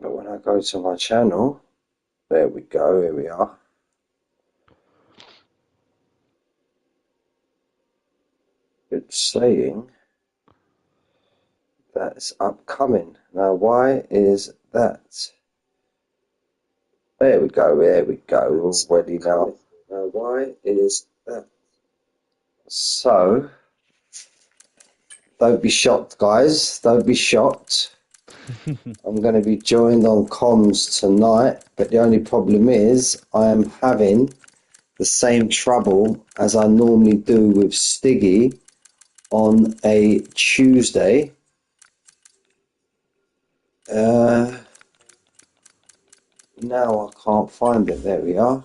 But when I go to my channel, there we go, here we are. It's saying that's upcoming. Now, why is that? There we go, there we go, already now. Now, why is that? So, don't be shocked, guys. Don't be shocked. I'm going to be joined on comms tonight, but the only problem is I am having the same trouble as I normally do with Stiggy on a Tuesday. Now I can't find it. There we are.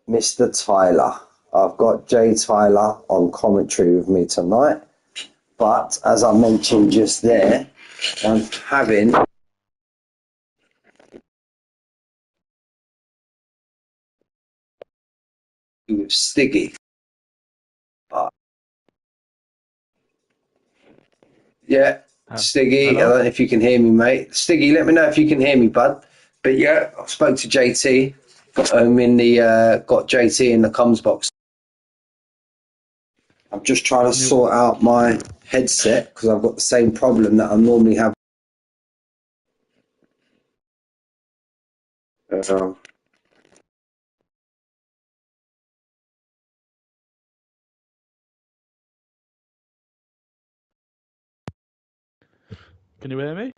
Mr. Tyler. I've got Jay Tyler on commentary with me tonight. But as I mentioned just there, I'm having with Stiggy. Yeah, Stiggy, I Hello? don't know if you can hear me, mate. Stiggy, let me know if you can hear me, bud. But yeah, I spoke to JT. Got JT in the comms box. I'm just trying to Can you sort out my headset because I've got the same problem that I normally have. Uh, can you hear me?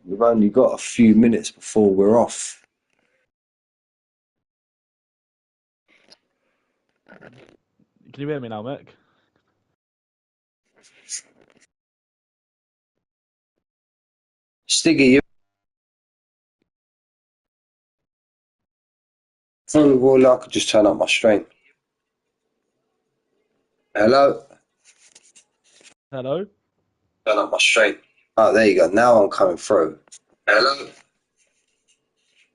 we've only got a few minutes before we're off. Can you hear me now, Mick? Stiggy, you. Oh, well, I could just turn up my stream. Hello? Hello? Turn up my stream. Oh, there you go. Now I'm coming through. Hello?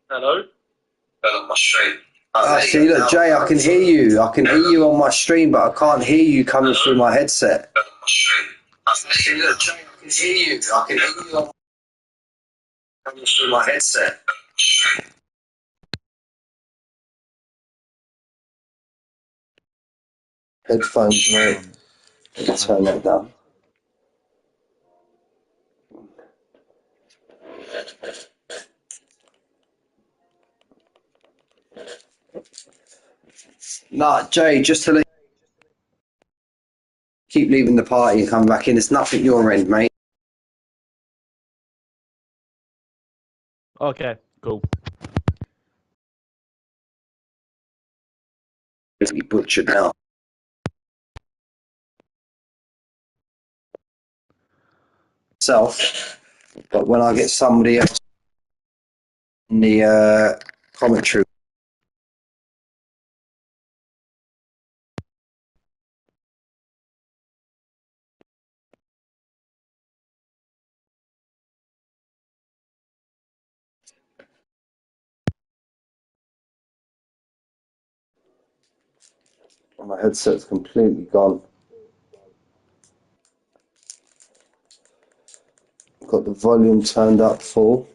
Hello? Turn up my stream. See, look, Jay, I can hear you. I can hear you on my stream, but I can't hear you coming through my headset. See, look, Jay, I can hear you. I can hear you coming through my headset. Headphones, mate. Um, Turn that down. Nah, Jay, just to let keep leaving the party and come back in. It's nothing your end, mate. okay, cool. It's be butchered now. Self, but when I get somebody else in the commentary, my headset's completely gone. Got the volume turned up full.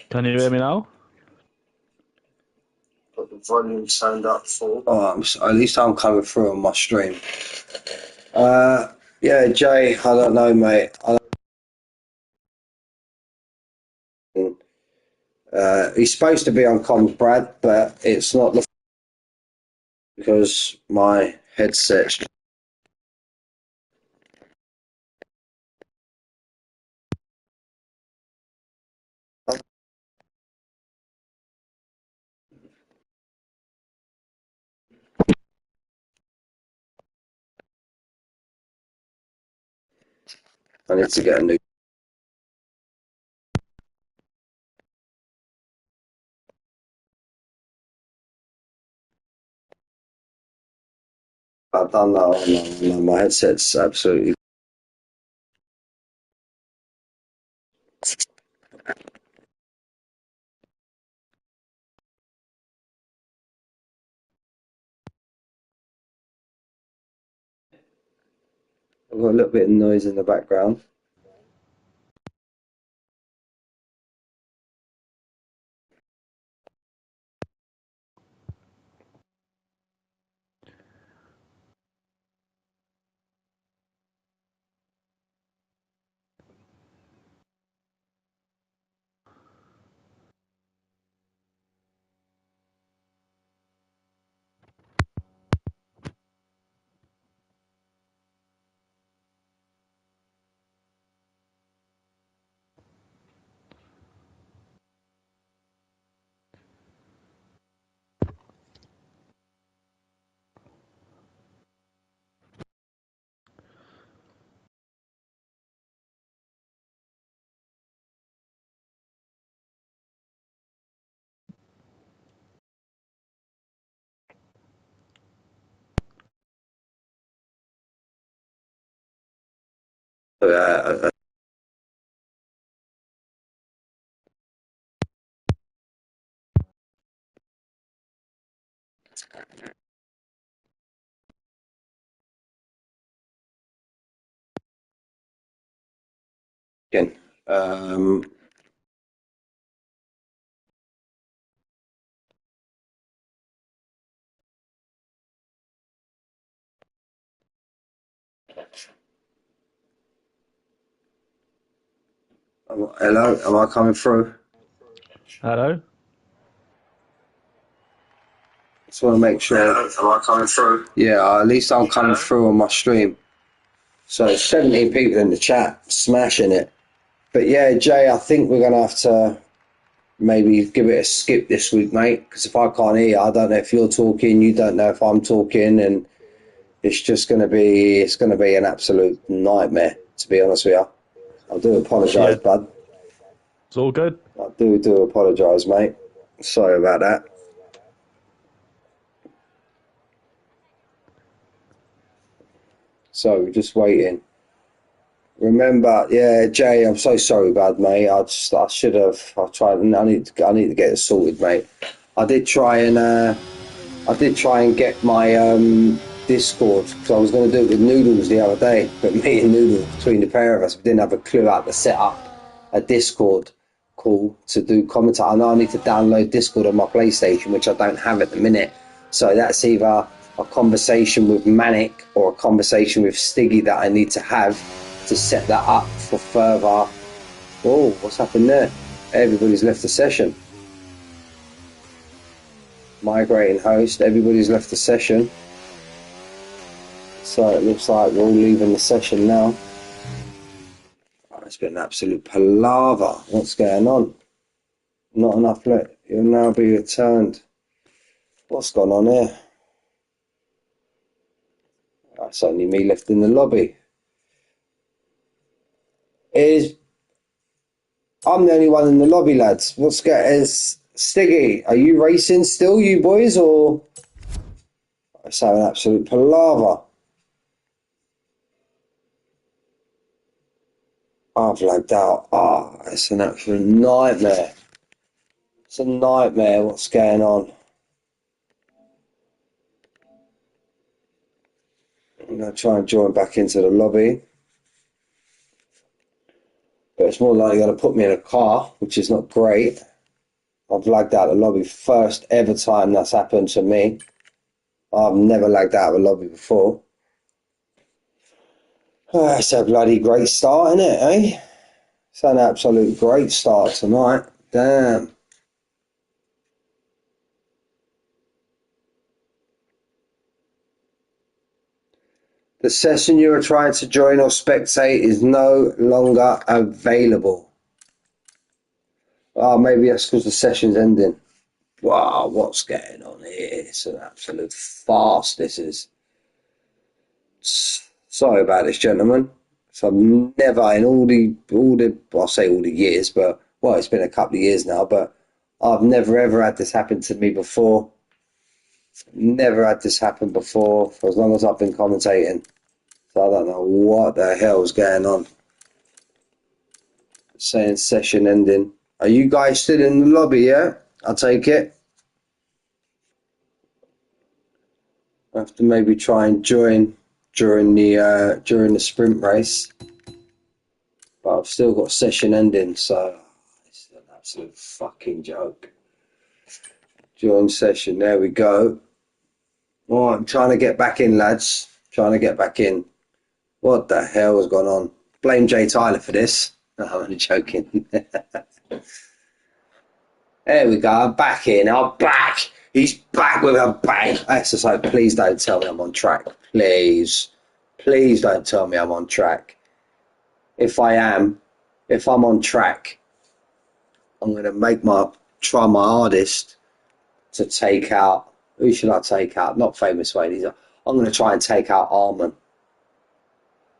Can you hear me now? Got the volume turned up full. Oh, at least I'm coming through on my stream. Yeah, Jay, I don't know, mate. He's supposed to be on comms, Brad, but it's not because my headset's. I need to get a new. I've done that on my headset's absolutely. I've got a little bit of noise in the background. Uh, Again, hello, am I coming through? Hello? Just want to make sure. Hello, am I coming through? Yeah, at least I'm coming through on my stream. So 17 people in the chat, smashing it. But yeah, Jay, I think we're gonna have to maybe give it a skip this week, mate. Because if I can't hear, I don't know if you're talking, you don't know if I'm talking, and it's gonna be an absolute nightmare. To be honest with you, I do apologise, Yeah, bud. it's all good. I do apologise, mate. Sorry about that. So just waiting. Remember, yeah, Jay, I'm so sorry, bad mate. I should have. I tried. I need to get it sorted, mate. I did try and get my Discord because I was going to do it with Noodles the other day, but me and Noodles, between the pair of us, we didn't have a clue how to set up a Discord call to do commentary. I know I need to download Discord on my PlayStation, which I don't have at the minute. So that's either a conversation with Manic or a conversation with Stiggy that I need to have to set that up for further. Oh, what's happened there? Everybody's left the session. Migrating host, everybody's left the session. So it looks like we're all leaving the session now. Oh, it's been an absolute palaver. What's going on? Not enough lit. You'll now be returned. What's gone on here? That's only me left in the lobby. I'm the only one in the lobby, lads. What's going on? Stiggy, are you racing still, you boys, or it's an absolute palaver? I've lagged out. It's an absolute nightmare. It's a nightmare what's going on. I'm going to try and join back into the lobby. But it's more likely going to put me in a car, which is not great. I've lagged out of the lobby first ever time that's happened to me. I've never lagged out of a lobby before. It's a bloody great start, isn't it, eh? It's an absolute great start tonight. Damn. The session you are trying to join or spectate is no longer available. Oh, maybe that's because the session's ending. Wow, what's going on here? It's an absolute farce, this is. Sorry about this, gentlemen. So I've never, in I'll say all the years, but, well, it's been a couple of years now, but I've never ever had this happen to me before. Never had this happen before for as long as I've been commentating. So I don't know what the hell's going on. Saying session ending. Are you guys still in the lobby, yeah? I'll take it. I have to maybe try and join during the sprint race, but I've still got session ending, so it's an absolute fucking joke. Join session, there we go. Oh, I'm trying to get back in, lads. Trying to get back in. What the hell has gone on? Blame Jay Tyler for this. No, I'm only joking. There we go. I'm back in. I'm back. He's back with a bang. Exercise. Please don't tell me I'm on track. Please. Please don't tell me I'm on track. If I'm on track, I'm going to try my hardest to take out. Who should I take out? Not Famous Wayne. I'm going to try and take out Arman.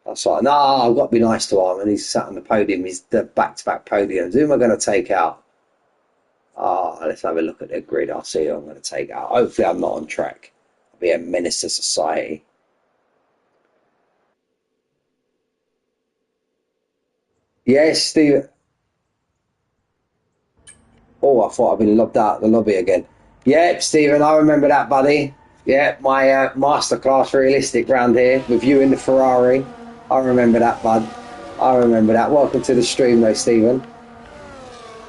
That's like, no, I've got to be nice to Arman. He's sat on the podium. He's the back-to-back podiums. Who am I going to take out? Let's have a look at the grid. I'll see who I'm going to take out. Hopefully I'm not on track. I'll be a menace to society. Yes, Steve. Oh, I thought I'd been lobbed out of the lobby again. Yep, Stephen, I remember that, buddy. Yeah, my masterclass realistic round here with you in the Ferrari. I remember that, bud. I remember that. Welcome to the stream, though, Stephen.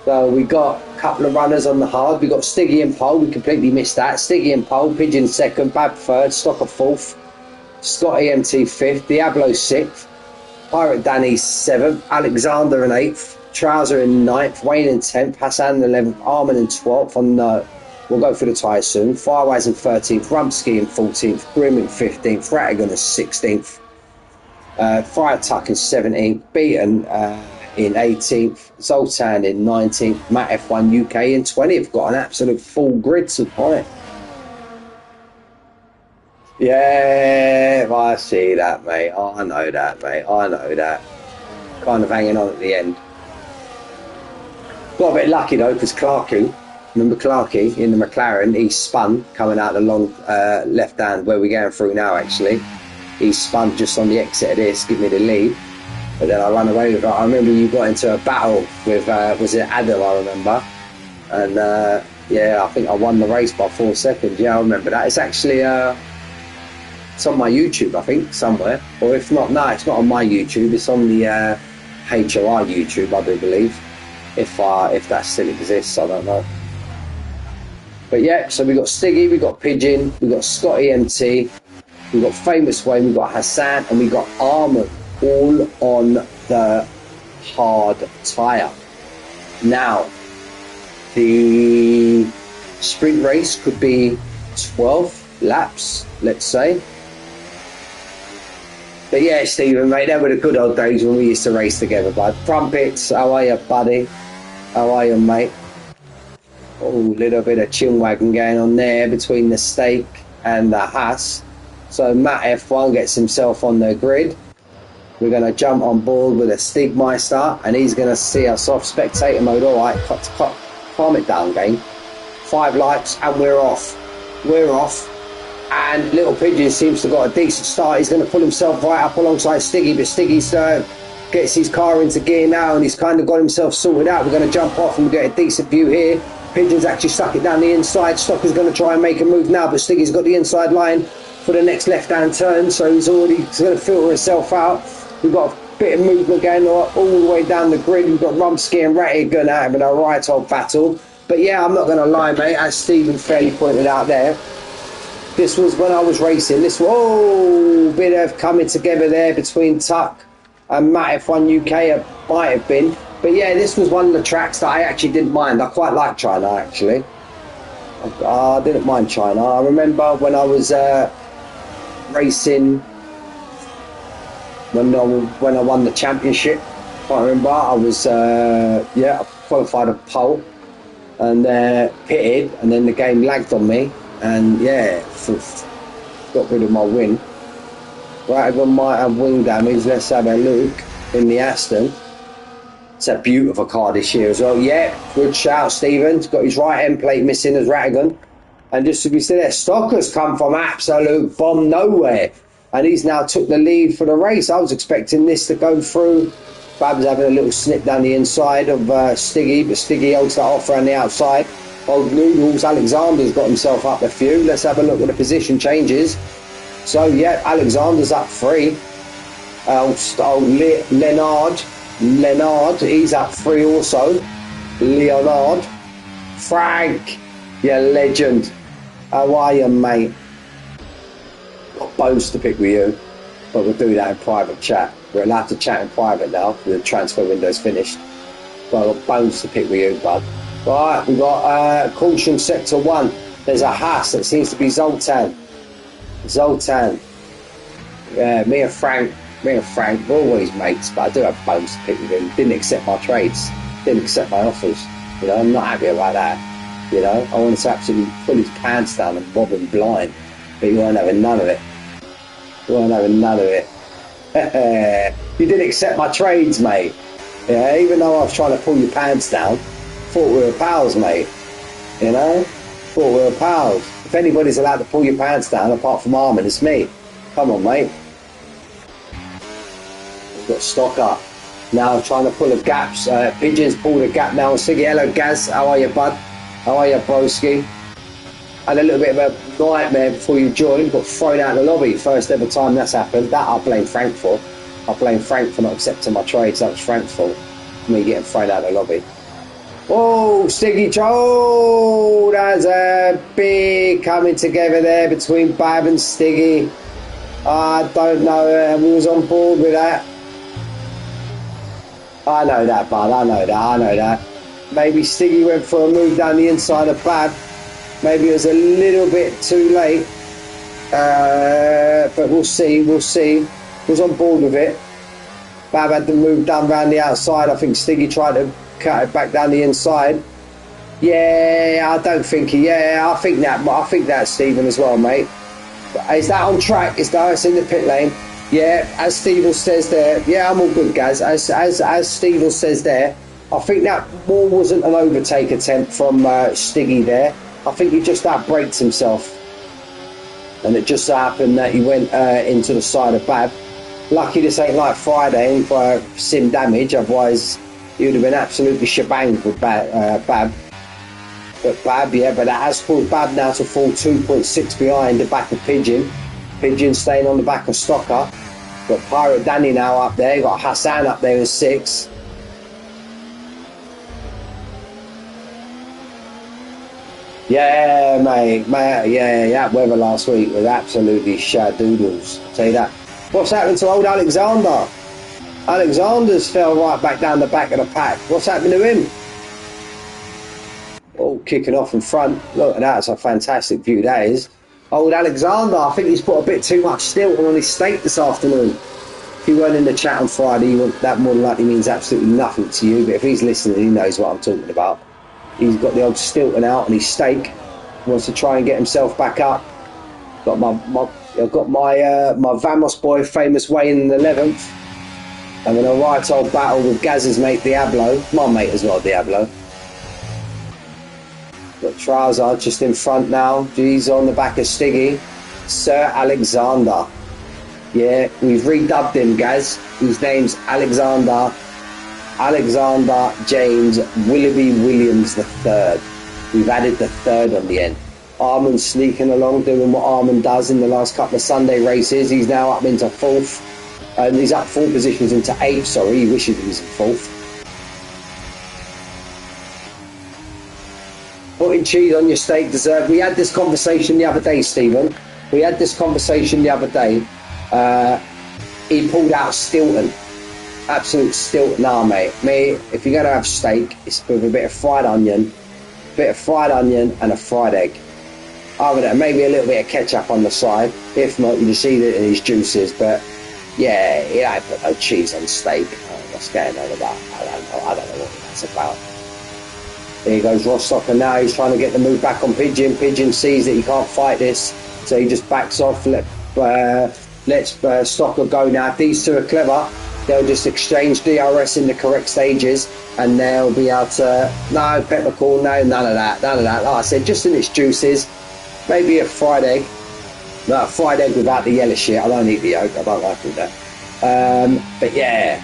So we got a couple of runners on the hard. We got Stiggy and Pole. We completely missed that. Stiggy and Pole, Pigeon second, Bab third, Stocker fourth, Scott EMT fifth, Diablo sixth, Pirate Danny seventh, Alexander in eighth, Trouser in ninth, Wayne in 10th, Hassan in 11th, Armin in 12th. We'll go through the tyres soon. Firewise in 13th, Rumsky in 14th, Grim in 15th, Rattigan in 16th, Fire Tuck in 17th, Beaton in 18th, Zoltan in 19th, Matt F1 UK in 20th. Got an absolute full grid tonight. Yeah, I see that, mate. I know that, mate. I know that. Kind of hanging on at the end. Got a bit lucky though, because Clarkey, remember Clarkey in the McLaren, he spun coming out the long left hand where we're going through now actually. He spun just on the exit of this, give me the lead. But then I ran away with it. I remember you got into a battle with, was it Adam, I remember. And yeah, I think I won the race by 4 seconds. Yeah, I remember that. It's actually, it's on my YouTube, I think, somewhere. Or if not, no, it's not on my YouTube. It's on the HOR YouTube, I do believe. If that still exists, I don't know. But yeah, so we got Stiggy, we got Pigeon, we got Scott EMT, we got Famous Wayne, we got Hassan, and we got Armour, all on the hard tyre. Now, the sprint race could be 12 laps, let's say. But yeah, Stephen, mate, they were the good old days when we used to race together, bud. Crumpets, how are you, buddy? How are you, mate? Oh, little bit of chin wagging going on there between the stake and the Haas. So Matt F1 gets himself on the grid. We're going to jump on board with a Stigmeister, and he's going to see us off. Spectator mode, all right, calm it down, game. 5 lights, and we're off. We're off. And Little Pigeon seems to have got a decent start. He's going to pull himself right up alongside Stiggy, but Stiggy's gets his car into gear now, and he's kind of got himself sorted out. We're going to jump off and get a decent view here. Pigeon's actually stuck it down the inside. Stocker's going to try and make a move now, but Stiggy's got the inside line for the next left-hand turn, so he's going to filter himself out. We've got a bit of movement going all the way down the grid. We've got Rumsky and Rattigan having a right old battle. But yeah, I'm not going to lie, mate, as Stephen fairly pointed out there, this was when I was racing. This was, bit of coming together there between Tuck and Matt F1 UK, it might have been. But yeah, this was one of the tracks that I actually didn't mind. I quite like China, actually. I didn't mind China. I remember when I was racing, when I won the championship, I remember I was, I qualified a pole and pitted, and then the game lagged on me. And yeah, got rid of my win. Rattigan might have wing damage. Let's have a look in the Aston. It's a beautiful car this year as well. Yeah, good shout, Stephen. He's got his right end plate missing as Rattigan. And just to be said there, Stocker's come from absolute bomb nowhere. And he's now took the lead for the race. I was expecting this to go through. Bab's having a little snip down the inside of Stiggy, but Stiggy holds that off around the outside. Old Noodles, Alexander's got himself up a few. Let's have a look at the position changes. So, yeah, Alexander's up 3. Leonard, he's up 3 also. Leonard. Frank, you legend. How are you, mate? Got bones to pick with you, but we'll do that in private chat. We're allowed to chat in private now. The transfer window's finished. But I've got bones to pick with you, bud. Right, we've got caution sector 1. There's a Haas that seems to be Zoltan. Yeah, me and Frank, we're always mates, but I do have bones to pick with him. Didn't accept my trades, didn't accept my offers. You know, I'm not happy about that. You know, I wanted to absolutely pull his pants down and rob him blind, but you weren't having none of it. You didn't accept my trades, mate. Yeah, even though I was trying to pull your pants down, thought we were pals, mate. You know, thought we were pals. If anybody's allowed to pull your pants down, apart from Armin, it's me. Come on, mate. We've got stock up. Now trying to pull a gap. Pigeons pulled a gap now. Siggy, hello, Gaz. How are you, bud? How are you, broski? Had a little bit of a nightmare before you joined. Got thrown out of the lobby. First ever time that's happened. That I blame Frank for. I blame Frank for not accepting my trades. That was Frank's fault. Me getting thrown out of the lobby. Oh, Stiggy Joe! There's a big coming together there between Bab and Stiggy. I don't know who was on board with that. I know that, bud. I know that. Maybe Stiggy went for a move down the inside of Bab. Maybe it was a little bit too late. But we'll see. Was on board with it. Bab had the move done round the outside. I think Stiggy tried to cut it back down the inside. Yeah, I don't think he. Yeah, I think that Stephen as well, mate. Is that on track? It's in the pit lane. Yeah, as Stephen says there. Yeah, I'm all good, guys. As Stephen says there, I think that more wasn't an overtake attempt from Stiggy there. I think he just outbraked himself, and it just so happened that he went into the side of Bab. Lucky this ain't like Friday for sim damage, otherwise he would have been absolutely shebanged with Bab. But that has caused Bab now to fall 2.6 behind the back of Pigeon. Pigeon staying on the back of Stocker. Got Pirate Danny now up there. Got Hassan up there in 6. Yeah, mate. Yeah, that weather last week was absolutely shadoodles. Tell you that. What's happened to old Alexander? Alexander's fell right back down the back of the pack. What's happened to him? Oh, kicking off in front. Look at that. It's a fantastic view, that is. Old Alexander, I think he's put a bit too much Stilton on his steak this afternoon. If he weren't in the chat on Friday, that more than likely means absolutely nothing to you. But if he's listening, he knows what I'm talking about. He's got the old Stilton out on his steak. He wants to try and get himself back up. I've got my Vamos boy, famous Wayne in the 11th. Having a right old battle with Gaz's mate Diablo. My mate as well, Diablo. Got Trouser just in front now. He's on the back of Stiggy. Sir Alexander. Yeah, we've redubbed him, Gaz. His name's Alexander James Willoughby Williams III. We've added the third on the end. Armin's sneaking along, doing what Armin does in the last couple of Sunday races. He's now up into 4th. He's up 4 positions into 8th, sorry. He wishes he was in 4th. Putting cheese on your steak dessert. We had this conversation the other day, Stephen. He pulled out Stilton. Absolute Stilton. Nah, mate. Me, if you're going to have steak, it's with a bit of fried onion and a fried egg. Other than that, maybe a little bit of ketchup on the side. If not, you just eat it in these juices. But yeah, he ain't put no cheese on steak. What's going on about? I don't know what that's about. Here goes Rostocker now. He's trying to get the move back on Pigeon. Pigeon sees that he can't fight this, so he just backs off. Lets Stocker go now. If these two are clever, they'll just exchange DRS in the correct stages, and they'll be able to. No peppercorn, no, none of that. Like I said, just in its juices. Maybe a fried egg. No, a fried egg without the yellow shit. I don't eat the yolk. I don't like all that. But yeah.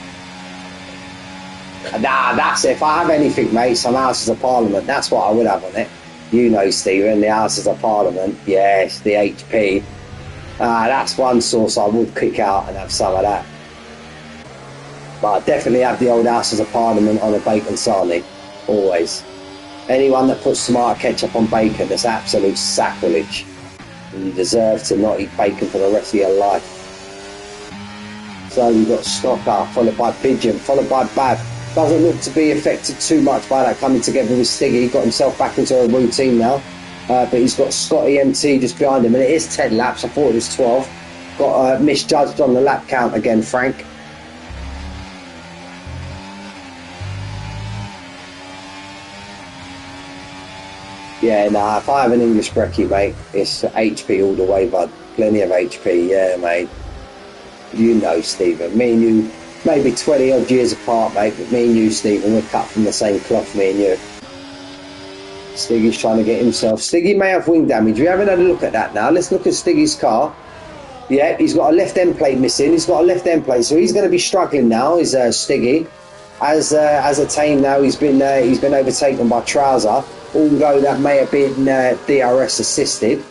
Nah, that's it. If I have anything, mate, some Houses of Parliament, that's what I would have on it. You know, Stephen, the Houses of Parliament. Yes, the HP. That's one sauce I would kick out and have some of that. But I definitely have the old Houses of Parliament on a bacon sarnie, always. Anyone that puts tomato ketchup on bacon, that's absolute sacrilege. And you deserve to not eat bacon for the rest of your life. So we've got Stocker, followed by Pigeon, followed by Bab. Doesn't look to be affected too much by that coming together with Stiggy. He got himself back into a routine now. But he's got Scotty MT just behind him. And it is 10 laps. I thought it was 12. Got misjudged on the lap count again, Frank. Yeah, nah, if I have an English brekkie, mate, it's HP all the way, bud. Plenty of HP, yeah, mate. You know, Stephen. Me and you, maybe 20 odd years apart, mate, but me and you, Stephen, we're cut from the same cloth, me and you. Stiggy's trying to get himself. Stiggy may have wing damage. We haven't had a look at that now. Let's look at Stiggy's car. Yeah, he's got a left end plate missing. He's got a left end plate, so he's going to be struggling now, is Stiggy. As a team now, he's been overtaken by Trouser, although that may have been DRS assisted.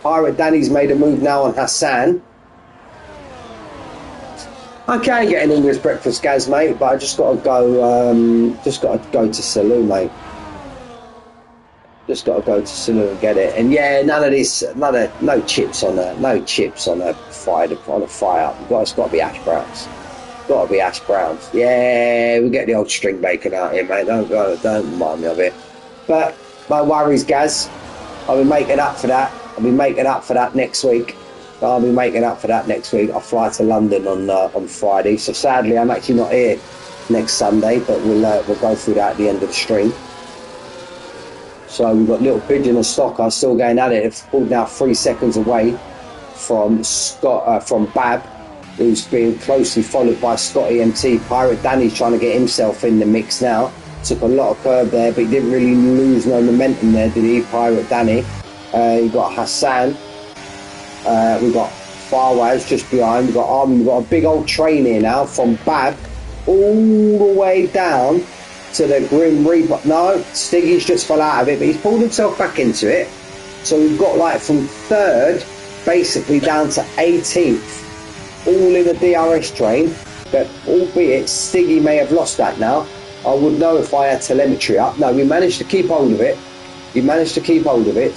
Pirate Danny's made a move now on Hassan. I can get an English breakfast, Gaz, mate, but I just got to go. To Salou, mate. Just got to go to Salou and get it. And yeah, no chips on a fire up. It's got to be hash browns. Got to be hash browns. Yeah, we get the old string bacon out here, mate. Don't remind me of it. But no worries, Gaz. I'll be making up for that. Next week. I fly to London on Friday. So sadly, I'm actually not here next Sunday, but we'll go through that at the end of the stream. So we've got Little Pigeon and Stocker still going at it. It's pulled now 3 seconds away from Bab, who's being closely followed by Scotty MT. Pirate Danny's trying to get himself in the mix now. Took a lot of curb there, but he didn't really lose no momentum there, did he, Pirate Danny? You got Hassan. We've got Farwaz just behind. We've got Armin. We've got a big old train here now from Bab all the way down to the Grim Reaper. No, Stiggy's just fell out of it, but he's pulled himself back into it. So we've got like from 3rd basically down to 18th, all in a DRS train. But albeit Stiggy may have lost that now. I would know if I had telemetry up. No, we managed to keep hold of it.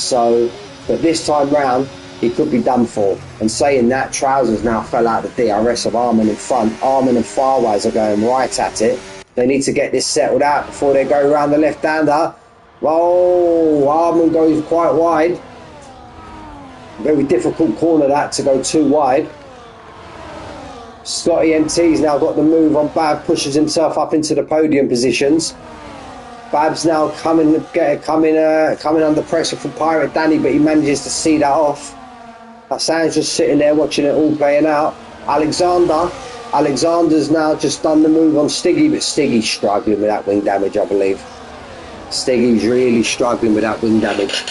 So, but this time round, he could be done for. And saying that, Trousers now fell out of the DRS of Armin in front. Armin and Farwaz are going right at it. They need to get this settled out before they go around the left-hander. Whoa, Armin goes quite wide. Very difficult corner that to go too wide. Scotty MT's now got the move on Bab, pushes himself up into the podium positions. Bab's now coming under pressure from Pirate Danny, but he manages to see that off. Hassan's just sitting there watching it all playing out. Alexander's now just done the move on Stiggy, but Stiggy's struggling with that wing damage, I believe. Stiggy's really struggling with that wing damage.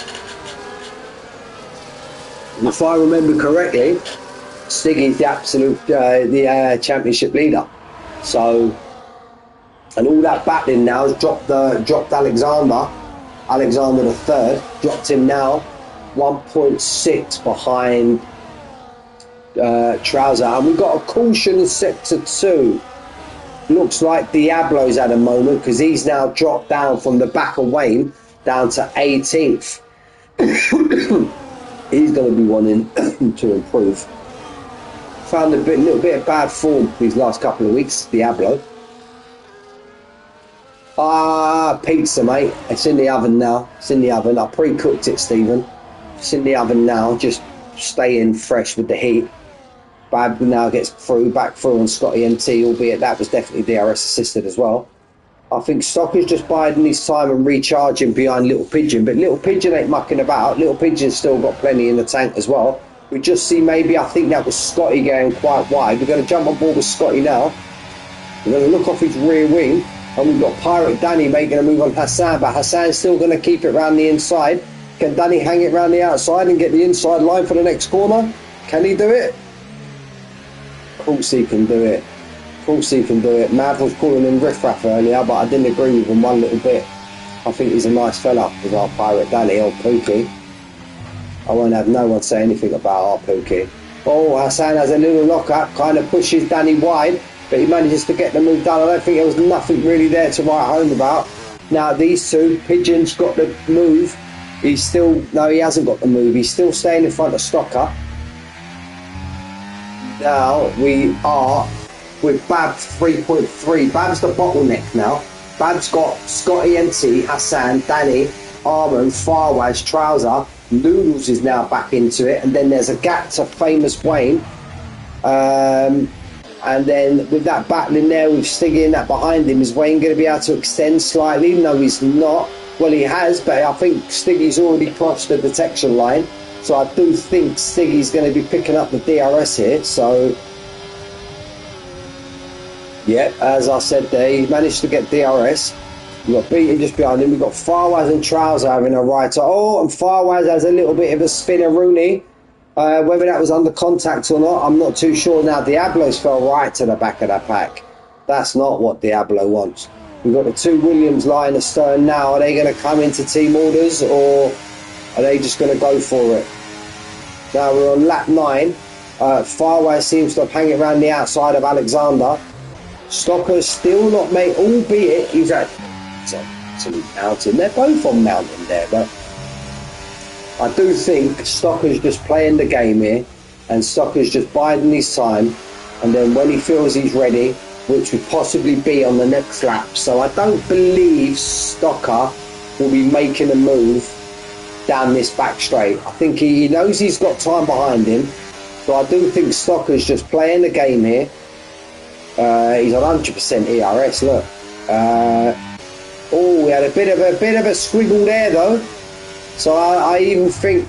And if I remember correctly, Stiggy's the absolute championship leader. So, and all that battling now has dropped Alexander the third, dropped him now 1.6 behind Trouser, and we've got a caution in sector 2. Looks like Diablo's had a moment because he's now dropped down from the back of Wayne down to 18th. He's going to be wanting to improve. Found a little bit of bad form these last couple of weeks, Diablo. Pizza, mate. It's in the oven now. I pre-cooked it, Stephen. It's in the oven now, just staying fresh with the heat. Bab now gets back through on Scotty MT, albeit that was definitely DRS assisted as well. I think Stocker's just biding his time and recharging behind Little Pigeon, but Little Pigeon ain't mucking about. Little Pigeon's still got plenty in the tank as well. We just see I think that was Scotty going quite wide. We're going to jump on board with Scotty now. We're going to look off his rear wing, and we've got Pirate Danny making a move on Hassan, but Hassan's still going to keep it round the inside. Can Danny hang it round the outside and get the inside line for the next corner? Can he do it? Of course he can do it. Mav was calling him riff-raff earlier, but I didn't agree with him one little bit. I think he's a nice fella, with our Pirate Danny, old Pookie. I won't have no one say anything about our Pookie. Oh, Hassan has a little lock-up, kind of pushes Danny wide, but he manages to get the move done. I don't think there was nothing really there to write home about. Now, these two, Pigeon's got the move. No, he hasn't got the move. He's still staying in front of Stocker. Now, we are with Bab 3.3. Bab's the bottleneck now. Bab's got Scotty MT, Hassan, Danny, Armand, Farwaz, Trouser. Noodles is now back into it, and then there's a gap to Famous Wayne. And then with that battling there with Stiggy and that behind him, is Wayne going to be able to extend slightly? No, he's not. Well, he has, but I think Stiggy's already crossed the detection line. So I do think Stiggy's going to be picking up the DRS here. So, yeah, as I said there, he managed to get DRS. We've got Beaton just behind him. We've got Farwaz and Trouser having a right. Oh, and Farwaz has a little bit of a spinner Rooney. Whether that was under contact or not, I'm not too sure now. Diablo's fell right to the back of that pack. That's not what Diablo wants. We've got the two Williams lying astern now. Are they going to come into team orders, or are they just going to go for it? Now we're on lap 9. Farwaz seems to have hanging around the outside of Alexander. Stocker's still not made, albeit he's at absolute mountain. They're both on mountain there, but I do think Stocker's just playing the game here, and Stocker's just biding his time, and then when he feels he's ready, which would possibly be on the next lap. So I don't believe Stocker will be making a move down this back straight. I think he knows he's got time behind him, so I do think Stocker's just playing the game here. He's on 100% ERS. Look. Oh, we had a bit of a squiggle there though. So I even think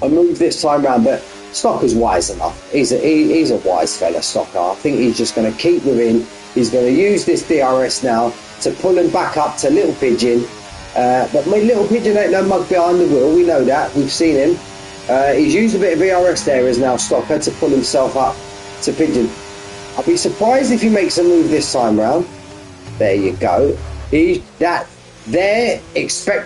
a move this time round, but Stocker's wise enough. He's a wise fella, Stocker. I think he's just going to keep within. He's going to use this DRS now to pull him back up to Little Pigeon. But my Little Pigeon ain't no mug behind the wheel. We know that. We've seen him. He's used a bit of ERS there as now Stocker to pull himself up to Pigeon. I'll be surprised if he makes a move this time round. There you go. Expect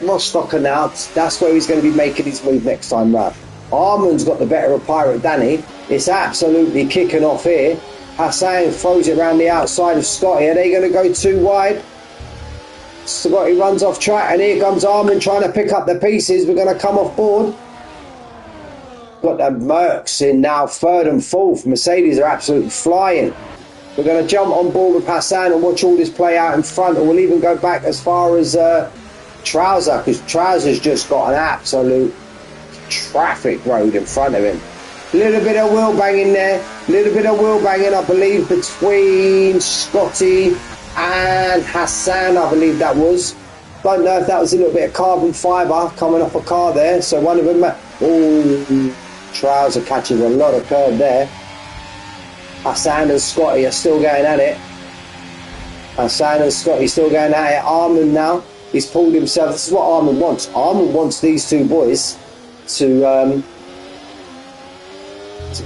Ross Stocker now. That's where he's going to be making his move next time round. Armand's got the better of Pirate Danny. It's absolutely kicking off here. Hassan throws it around the outside of Scotty. Are they going to go too wide? Scotty runs off track, and here comes Armand trying to pick up the pieces. We're going to come off board. Got the Mercs in now, third and fourth. Mercedes are absolutely flying. We're going to jump on board with Hassan and watch all this play out in front, or we'll even go back as far as Trouser, because Trouser's just got an absolute traffic road in front of him. A little bit of wheel banging there, a little bit of wheel banging, I believe, between Scotty and Hassan, I believe that was. Don't know if that was a little bit of carbon fibre coming off a car there. So one of them, oh, Trouser catches a lot of curve there. Hassan and Scotty are still going at it. Hassan and Scotty still going at it. Armand now, he's pulled himself. This is what Armand wants. Armand wants these two boys to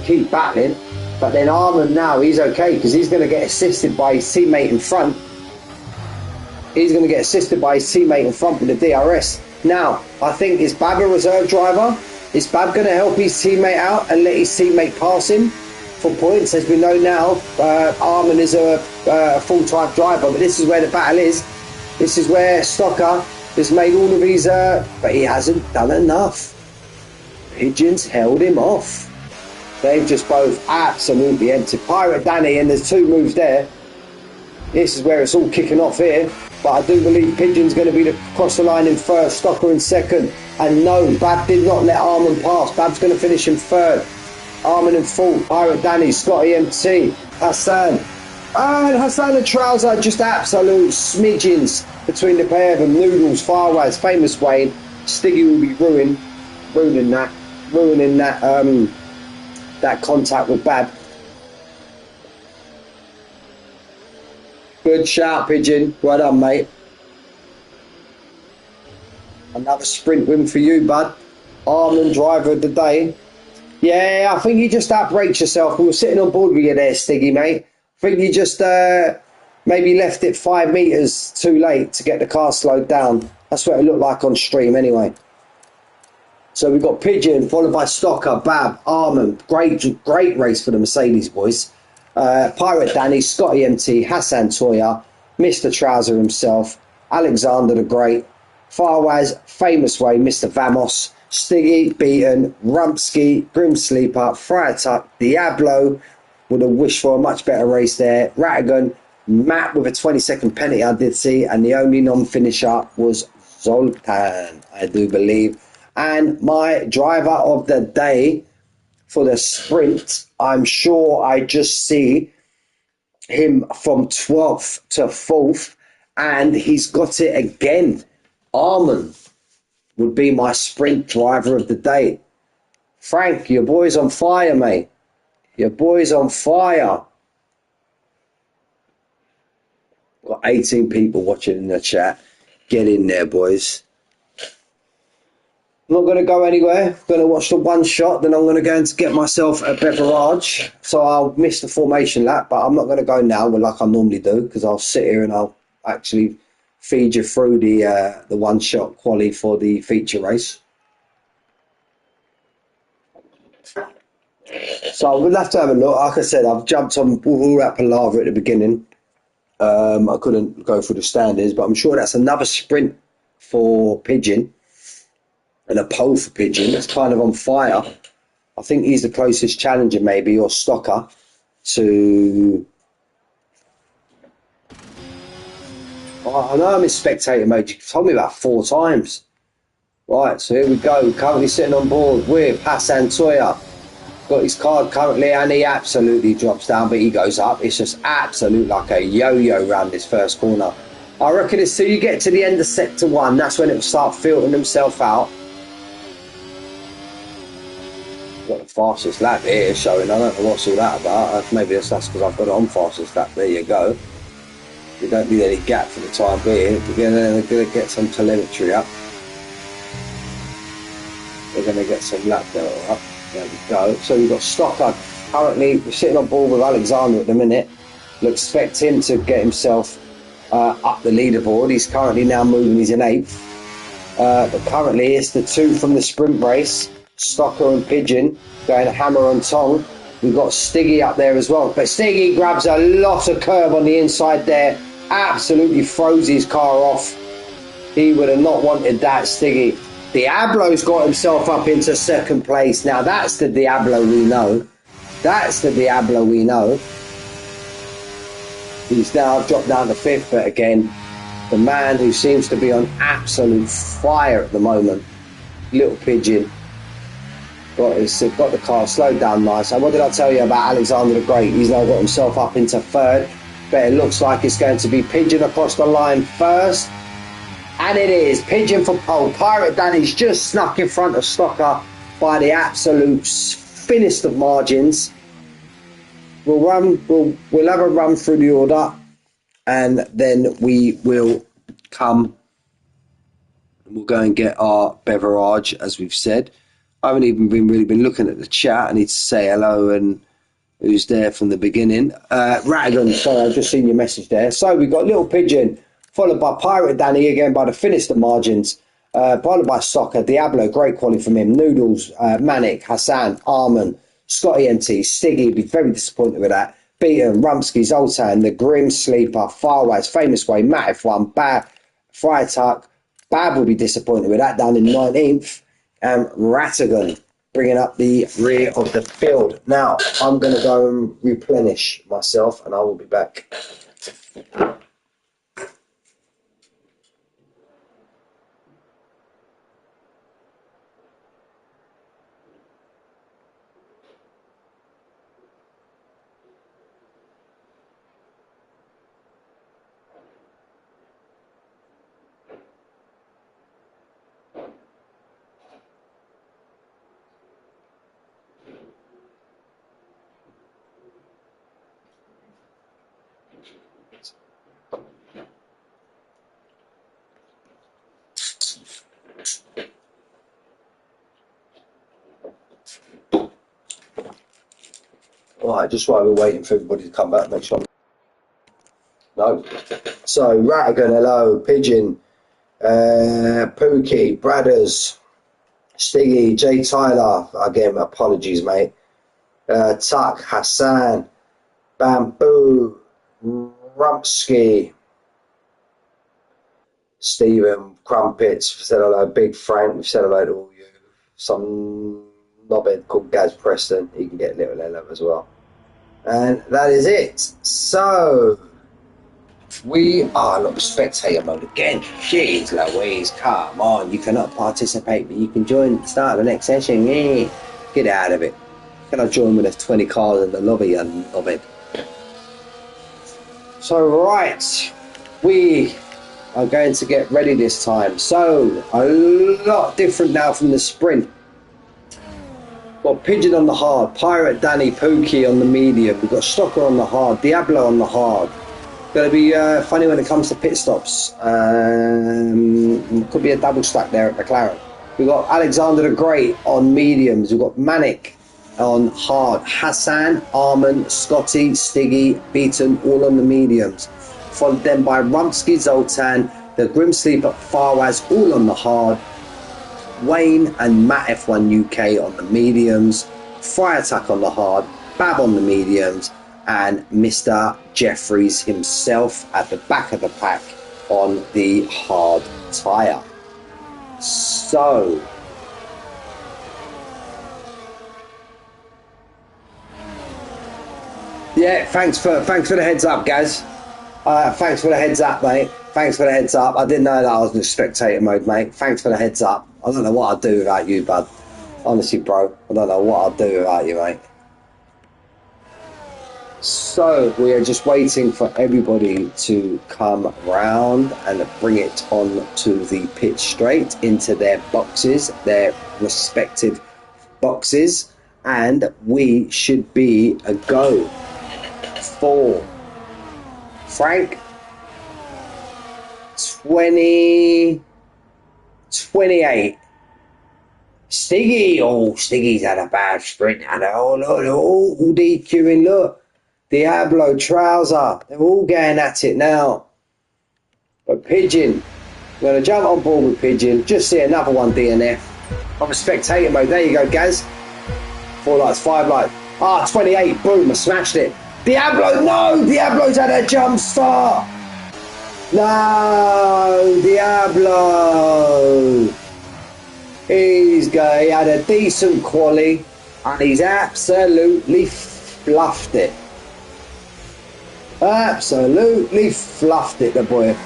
keep battling. But then Armand now, he's okay because he's going to get assisted by his teammate in front. He's going to get assisted by his teammate in front with the DRS. Now, I think, is Bab a reserve driver? Is Bab going to help his teammate out and let his teammate pass him for points? As we know now, Armand is a full-time driver, but this is where the battle is. This is where Stocker has made all of his... but he hasn't done enough. Pigeons held him off. They've just both absolutely emptied. Pirate Danny, and there's two moves there. This is where it's all kicking off here. But I do believe Pigeon's going to be across the line in first, Stocker in second. And no, Bab did not let Armand pass. Bab's going to finish in third. Armand in fourth. Pirate Danny, Scotty MT, Hassan. And Hassan and Trouser, just absolute smidgens between the pair of them. Noodles, Farwaz, Famous Wayne. Stiggy will be ruining that contact with Bab. Good shout, Pigeon. Well done, mate. Another sprint win for you, bud. Armand, driver of the day. Yeah, I think you just outbraked yourself. We were sitting on board with you there, Stiggy, mate. I think you just maybe left it 5 metres too late to get the car slowed down. That's what it looked like on stream anyway. So we've got Pigeon, followed by Stocker, Bab, Arman. Great race for the Mercedes boys. Pirate Danny, Scotty MT, Hassan Toya, Mr. Trouser himself, Alexander the Great, Farwaz, Famous Way, Mr. Vamos, Stiggy, Beaten, Rumpski, Grim Sleeper, Friar Tuck, Diablo, would have wished for a much better race there. Ratigan, Matt with a 20-second penalty I did see, and the only non-finisher was Zoltan, I do believe. And my driver of the day for the sprint, I'm sure I just see him from 12th to 4th, and he's got it again. Arman would be my sprint driver of the day. Frank, your boy's on fire, mate. Your boy's on fire. Got 18 people watching in the chat. Get in there, boys. I'm not going to go anywhere. I'm going to watch the one shot, then I'm going to go and get myself a beverage. So I'll miss the formation lap, but I'm not going to go now like I normally do, because I'll sit here and I'll actually feed you through the one shot quali for the feature race. So we'll have to have a look. Like I said, I've jumped on all that palaver at the beginning. I couldn't go through the standards, but I'm sure that's another sprint for Pigeon and a pole for Pigeon. That's kind of on fire. I think he's the closest challenger, maybe, or stocker to. Oh, I know I'm in spectator mode. You told me about 4 times. Right, so here we go. Currently sitting on board with Hassan Toya. Got his card currently, and he absolutely drops down, but he goes up. It's just absolute like a yo-yo around this first corner. I reckon it's till you get to the end of sector 1, that's when it'll start filtering himself out. Got the fastest lap here showing. I don't know what's all that about. Maybe that's because I've got it on fastest lap. There you go. We don't need any gap for the time being. We're going to get some telemetry up. We're going to get some lap delta up. There we go. So we've got Stocker currently sitting on board with Alexander at the minute. We'll expect him to get himself up the leaderboard. He's currently now moving. He's in 8th. But currently it's the 2 from the sprint race. Stocker and Pigeon going hammer on tong. We've got Stiggy up there as well. But Stiggy grabs a lot of curb on the inside there. Absolutely froze his car off. He would have not wanted that, Stiggy. Diablo's got himself up into 2nd place. Now that's the Diablo we know. That's the Diablo we know. He's now dropped down to 5th, but again, the man who seems to be on absolute fire at the moment, Little Pigeon, got the car slowed down nice. And what did I tell you about Alexander the Great? He's now got himself up into 3rd, but it looks like it's going to be Pigeon across the line first. And it is Pigeon for pole. Pirate Danny's just snuck in front of Stocker by the absolute thinnest of margins. We'll have a run through the order, and then we will come and we'll go and get our beverage, as we've said. I haven't even really been looking at the chat. I need to say hello and who's there from the beginning. Ratigan, sorry, I've just seen your message there. So we've got Little Pigeon, followed by Pirate Danny again by the thinnest of margins, followed by Stocker, Diablo, great quality from him, Noodles, Manic, Hassan, Arman, Scotty MT, Stiggy would be very disappointed with that, Beaton, Rumsky, Zoltan, The Grim Sleeper, Farways, Famous Way, Matt F1, Bab, Friar Tuck, Bab will be disappointed with that, down in 19th, and Ratigan bringing up the rear of the field. Now, I'm going to go and replenish myself, and I will be back. Alright, just while we're waiting for everybody to come back, make sure. No. So, Ratigan, hello, Pigeon, Pookie, Bradders, Stiggy, J. Tyler, again, apologies, mate. Tuck, Hassan, Bamboo, Rumsky, Stephen, Crumpets, we've said hello, Big Frank, we've said hello to all you. Some knobhead called Gaz Preston, he can get little hello as well. And that is it. So, we are, look, spectator mode again. Jeez Louise, come on. You cannot participate, but you can join, start the next session. Yeah. Get out of it. Can I join with the 20 cars in the lobby, you knobhead? So, right. We are going to get ready this time. So, a lot different now from the sprint. Got Pigeon on the hard, Pirate Danny, Pookie on the medium. We've got Stocker on the hard, Diablo on the hard. Going to be funny when it comes to pit stops. Could be a double stack there at McLaren. We've got Alexander the Great on mediums. We've got Manic on hard. Hassan, Arman, Scotty, Stiggy, Beaton, all on the mediums. Followed then by Rumsky, Zoltan, the Grim Sleeper, Farwaz, all on the hard. Wayne and Matt F1 UK on the mediums. Fire Attack on the hard. Bab on the mediums. And Mr. Jeffries himself at the back of the pack on the hard tyre. So, yeah, thanks for the heads up, Gaz. Thanks for the heads up, mate. Thanks for the heads up. I didn't know that I was in spectator mode, mate. Thanks for the heads up. I don't know what I'd do without you, bud. Honestly, bro, I don't know what I'd do without you, mate. So we are just waiting for everybody to come round and bring it on to the pit straight into their boxes, their respective boxes, and we should be a go for Frank 28. Stiggy, Stiggy's had a bad sprint. And look, all DQing, look. Diablo, Trouser, they're all going at it now. But Pigeon, I'm going to jump on board with Pigeon. Just see another one DNF. I'm a spectator mode. There you go, Gaz. 4 lights, 5 lights. 28, boom, I smashed it. Diablo, no! Diablo's had a jump start. No, Diablo. He had a decent quali and he's absolutely fluffed it. Absolutely fluffed it, the boy.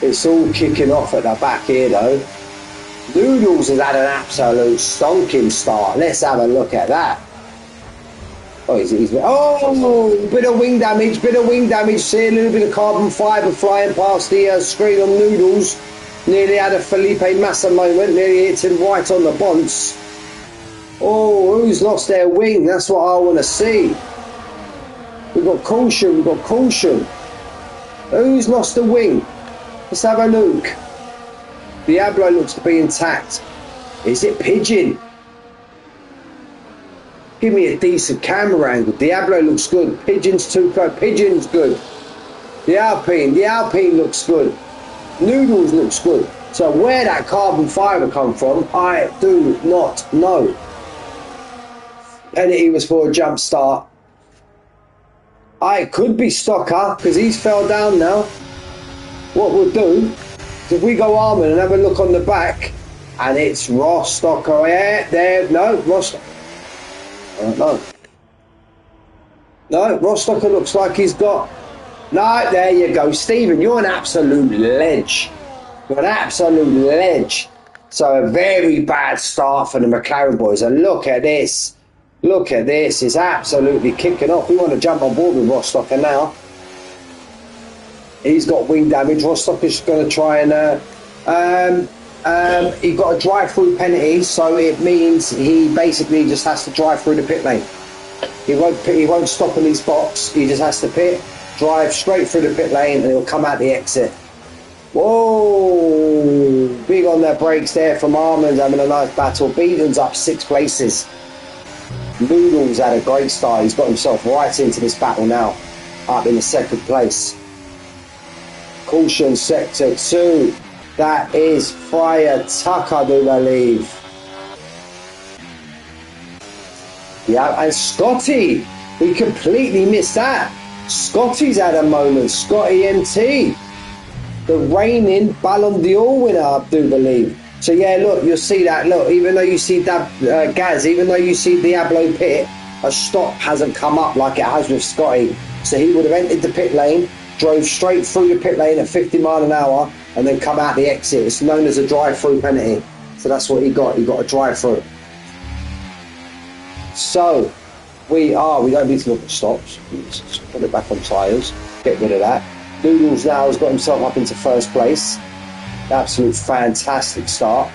It's all kicking off at the back here, though. Noodles has had an absolute stonking start. Let's have a look at that. Oh, bit of wing damage. See a little bit of carbon fibre flying past the screen on Noodles. Nearly had a Felipe Massa moment. Nearly hit him right on the bonce. Oh, who's lost their wing? That's what I want to see. We've got caution. Who's lost the wing? Let's have a look. Diablo looks to be intact. Is it Pigeon? Give me a decent camera angle. Diablo looks good. Pigeon's too close. Pigeon's good. The Alpine looks good. Noodles looks good. So where that carbon fibre come from, I do not know. Penalty was for a jump start. It could be Stocker, because he's fell down now. What we'll do is if we go Armin and have a look on the back, and it's Ross Stocker. Yeah, there, no, Ross. No, Ross Stocker looks like he's got. No, there you go, Stephen. You're an absolute ledge. So a very bad start for the McLaren boys. And look at this. It's absolutely kicking off. We want to jump on board with Rostocker now. He's got wing damage. Rostocker's going to try and he got a drive-through penalty, so it means he basically just has to drive through the pit lane. He won't stop in his box. He just has to drive straight through the pit lane, and he'll come out the exit. Whoa! Big on their brakes there from Armand, having a nice battle. Beaton's up 6 places. Noodles had a great start. He's got himself right into this battle now, up in the 2nd place. Caution sector 2. That is Friar Tuck, I do believe. Yeah, and Scotty. We completely missed that. Scotty's had a moment. Scotty MT. The reigning Ballon d'Or winner, I do believe. So yeah, look, you'll see that. Look, even though you see Gaz, even though you see Diablo pit, a stop hasn't come up like it has with Scotty. So he would have entered the pit lane, drove straight through the pit lane at 50 mile an hour, and then come out the exit. It's known as a drive-through penalty. So that's what he got. He got a drive-through. So we don't need to look at stops. Just put it back on tyres, get rid of that. Noodles now has got himself up into first place. Absolute fantastic start.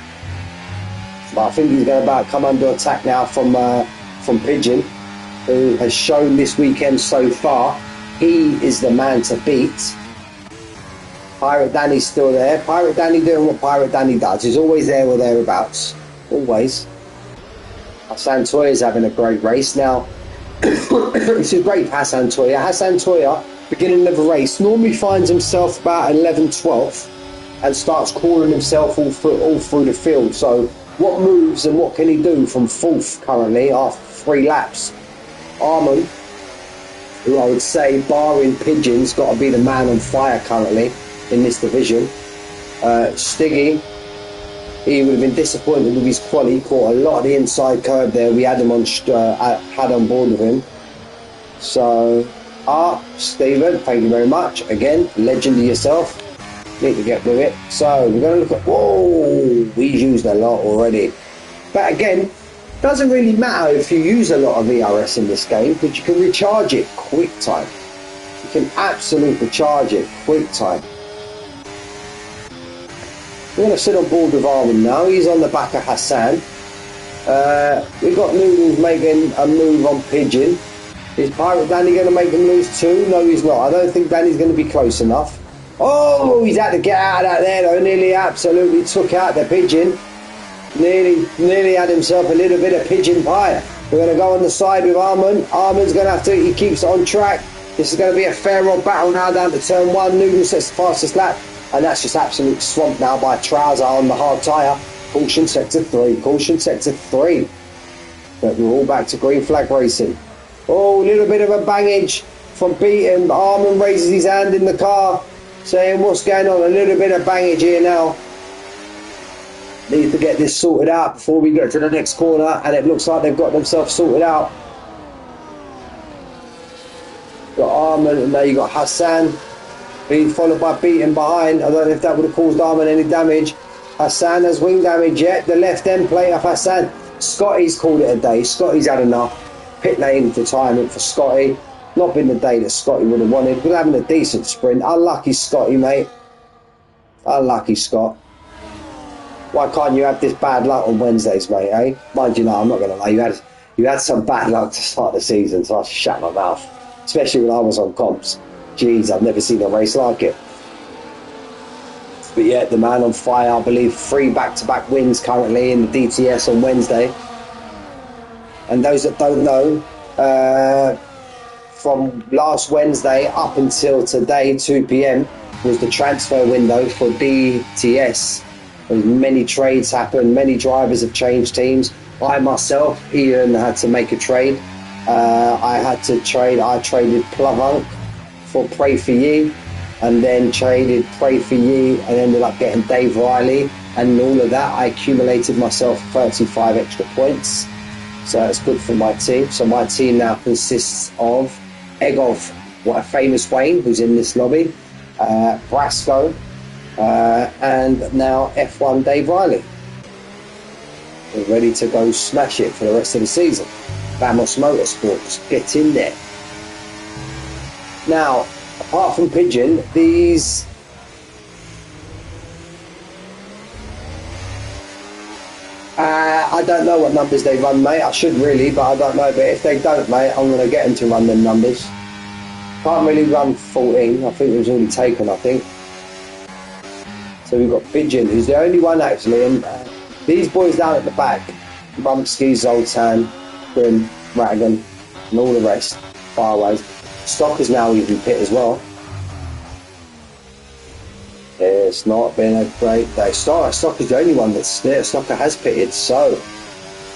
But I think he's going to come under attack now from Pigeon, who has shown this weekend so far he is the man to beat. Pirate Danny's still there. Pirate Danny doing what Pirate Danny does. He's always there or thereabouts. Always. Hassan Toya's having a great race now. It's a great Hassan Toya. Hassan Toya, beginning of a race, normally finds himself about 11th, 12th and starts calling himself all through the field. So what moves and what can he do from 4th currently after 3 laps? Armand, who I would say, barring Pigeon's got to be the man on fire currently in this division. Stiggy, he would have been disappointed with his quali. Caught a lot of the inside curve there. We had him on board with him. So, Stephen, thank you very much. Again, legend of yourself. Need to get with it. So we're going to look at. Whoa, we've used a lot already. But again, doesn't really matter if you use a lot of ERS in this game because you can recharge it quick time. You can absolutely charge it quick time. We're going to sit on board with Armin now. He's on the back of Hassan. We've got Noodles making a move on Pigeon. Is Pirate Danny going to make them lose too? No, he's not. I don't think Danny's going to be close enough. Oh, he's had to get out of that there though. Nearly absolutely took out the Pigeon. Nearly had himself a little bit of pigeon pie. We're going to go on the side with Armin. Armin's going to have to, he keeps it on track. This is going to be a fair old battle now down to turn 1. Noodles sets the fastest lap. And that's just absolute swamped now by Trouser on the hard tyre. Caution sector 3. Caution sector 3. But we're all back to green flag racing. Oh, a little bit of a bangage from Beaton. Armin raises his hand in the car, saying what's going on. A little bit of bangage here now. Need to get this sorted out before we get to the next corner. And it looks like they've got themselves sorted out. Got Armin and now you got Hassan. Being followed by Beaton behind. I don't know if that would have caused Armin any damage. Hassan has wing damage yet. The left end plate of Hassan. Scotty's called it a day. Scotty's had enough. Pit lane retirement for Scotty. Not been the day that Scotty would have wanted. We're having a decent sprint. Unlucky Scotty, mate. Unlucky Scott. Why can't you have this bad luck on Wednesdays, mate, eh? Mind you, no, I'm not going to lie. You had some bad luck to start the season, so I shut my mouth. Especially when I was on comps. Jeez, I've never seen a race like it. But yeah, the man on fire, I believe 3 back-to-back wins currently in the DTS on Wednesday. And those that don't know, from last Wednesday up until today, 2 p.m, was the transfer window for DTS. Many trades happened, many drivers have changed teams. I myself, Ian, had to make a trade. I traded Plavunk for Pray For Ye, and then traded Pray For Ye and ended up getting Dave Riley, and all of that I accumulated myself 35 extra points, so that's good for my team. So my team now consists of Egov, what a famous Wayne who's in this lobby, Brasco, and now F1 Dave Riley. We're ready to go smash it for the rest of the season. Vamos Motorsports, get in there. Now, apart from Pigeon, these I don't know what numbers they run, mate. I should really, but I don't know. But if they don't, mate, I'm going to get them to run them numbers. Can't really run 14. I think it was already taken, I think. So we've got Pigeon, who's the only one actually. And these boys down at the back, Bumsky, Zoltan, Grim, Raggan, and all the rest, Fireways. Stock is now even pit as well. Yeah, It's not been a great day. Stocker's the only one that's there. Stocker has pitted, so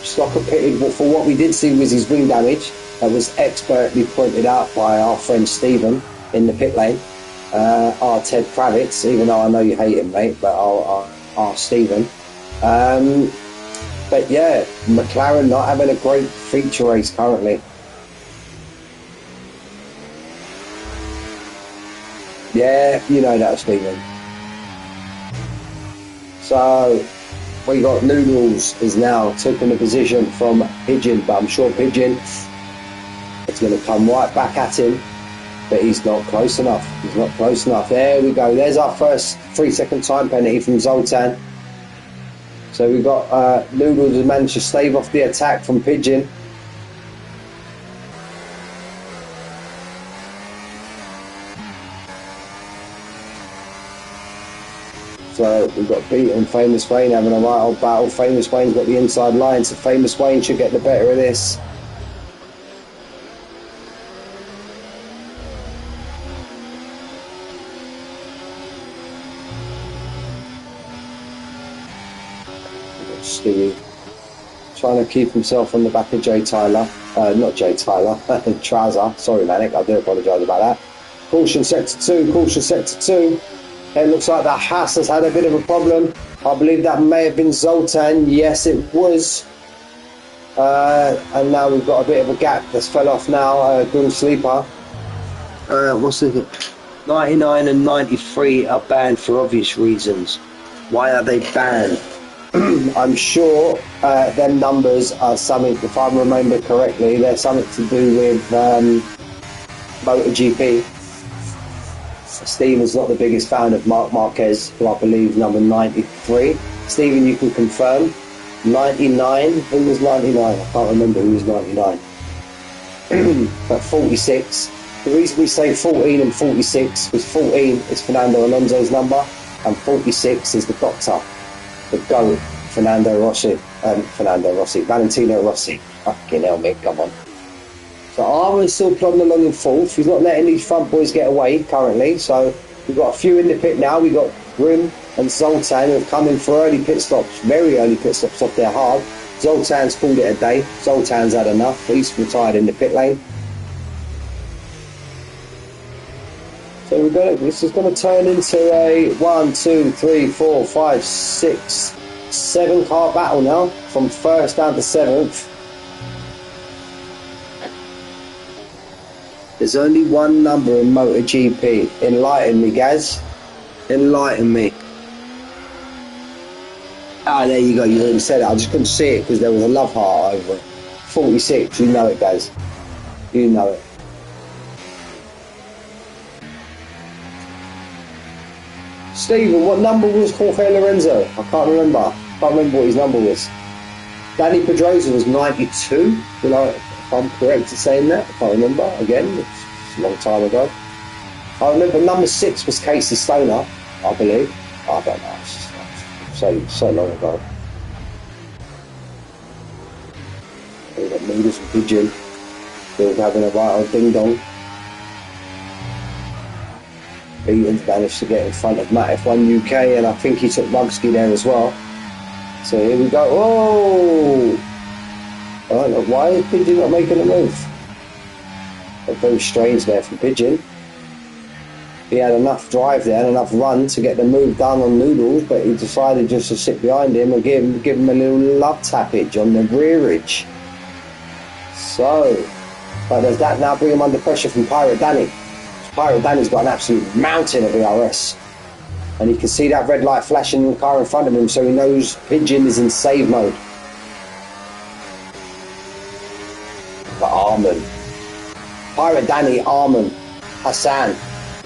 Stocker pitted for what we did see was his wing damage. That was expertly pointed out by our friend Stephen in the pit lane. Our Ted Kravitz, even though I know you hate him, mate, but our Stephen. But yeah, McLaren not having a great feature race currently. Yeah, you know that, Stephen. So we got Noodles is now taking the position from Pigeon, but I'm sure Pigeon is going to come right back at him, but he's not close enough. He's not close enough. There we go. There's our first 3-second time penalty from Zoltan. So we got Noodles who managed to stave off the attack from Pigeon. So we've got Beat and Famous Wayne having a right old battle. Famous Wayne's got the inside line, so Famous Wayne should get the better of this. Stewie trying to keep himself on the back of Jay Tyler. Not Jay Tyler, Trouser. Sorry, Manic, I do apologise about that. Caution sector 2, caution sector 2. It looks like that Haas has had a bit of a problem. I believe that may have been Zoltan. Yes, it was. And now we've got a bit of a gap that's fell off now. Gun Sleeper. What's it? 99 and 93 are banned for obvious reasons. Why are they banned? I'm sure them numbers are something, if I remember correctly, they're something to do with MotoGP. Stephen's not the biggest fan of Marc Marquez, who I believe number 93. Stephen, you can confirm. 99, who was 99? I can't remember who was 99. But 46. The reason we say 14 and 46 was 14 is Fernando Alonso's number, and 46 is the doctor, the GOAT, Valentino Rossi. Fucking hell, mate, come on. So Armin's still plodding along in fourth. He's not letting these front boys get away currently. So we've got a few in the pit now. We've got Grim and Zoltan who have come in for early pit stops, very early pit stops off their hard. Zoltan's called it a day. Zoltan's had enough. He's retired in the pit lane. So this is going to turn into a 1, 2, 3, 4, 5, 6, 7 car battle now, from first down to 7th. There's only one number in MotoGP. Enlighten me, Gaz. Enlighten me. Ah, there you go. You already said it. I just couldn't see it because there was a love heart over it. 46. You know it, Gaz. You know it. Stephen, what number was Jorge Lorenzo? I can't remember. I can't remember what his number was. Danny Pedrosa was 92. You know, if I'm correct in saying that. I can't remember. Again, it's a long time ago. I remember number 6 was Casey Stoner, I believe. I don't know. It's so long ago. We've got Noodles and Pigeon. Still having a right old ding dong. Beaton's managed to get in front of Matt F1 UK, and I think he took Mugsky there as well. So here we go. Oh! I don't know, why is Pigeon not making a move? Very strange there from Pigeon. He had enough drive there and enough run to get the move done on Noodles, but he decided just to sit behind him and give him a little love tappage on the rearage. So, but does that now bring him under pressure from Pirate Danny? Pirate Danny's got an absolute mountain of ERS, and he can see that red light flashing in the car in front of him, so he knows Pigeon is in save mode. But Armin, Pirate Danny, Armin, Hassan,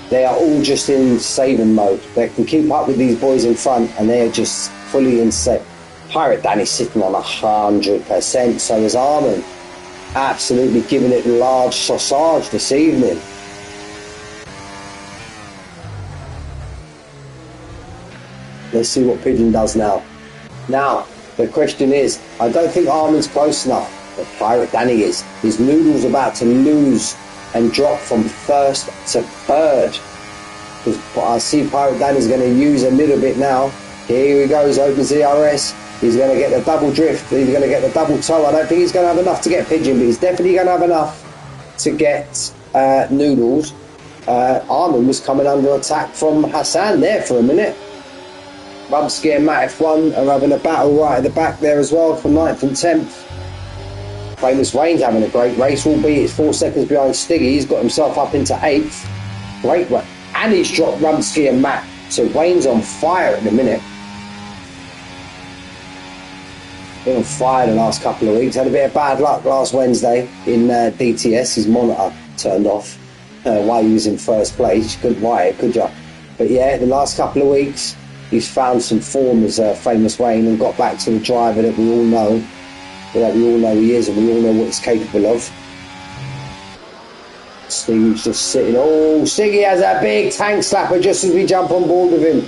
they are all just in saving mode. They can keep up with these boys in front, and they are just fully in save. Pirate Danny's sitting on 100%, so is Armin. Absolutely giving it large sausage this evening. Let's see what Pigeon does now. Now, the question is, I don't think Armin's close enough, but Pirate Danny is. His Noodle's about to lose and drop from first to third. because I see Pirate Danny's going to use a little bit now. Here he goes, opens the ERS. He's going to get the double drift. He's going to get the double toe. I don't think he's going to have enough to get Pigeon, but he's definitely going to have enough to get Noodles. Armin was coming under attack from Hassan there for a minute. Rumsky and Matt F1 are having a battle right at the back there as well for 9th and 10th. Famous Wayne's having a great race, albeit it's 4 seconds behind Stiggy. He's got himself up into 8th. Great run. And he's dropped Rumsky and Matt. So Wayne's on fire at the minute. Been on fire the last couple of weeks. Had a bit of bad luck last Wednesday in DTS. His monitor turned off while he was in first place. You couldn't write it, could you? But yeah, the last couple of weeks, he's found some form as Famous Wayne and got back to the driver that we all know. That we all know he is and we all know what he's capable of. Stiggy's just sitting. Oh, Stiggy has a big tank slapper just as we jump on board with him.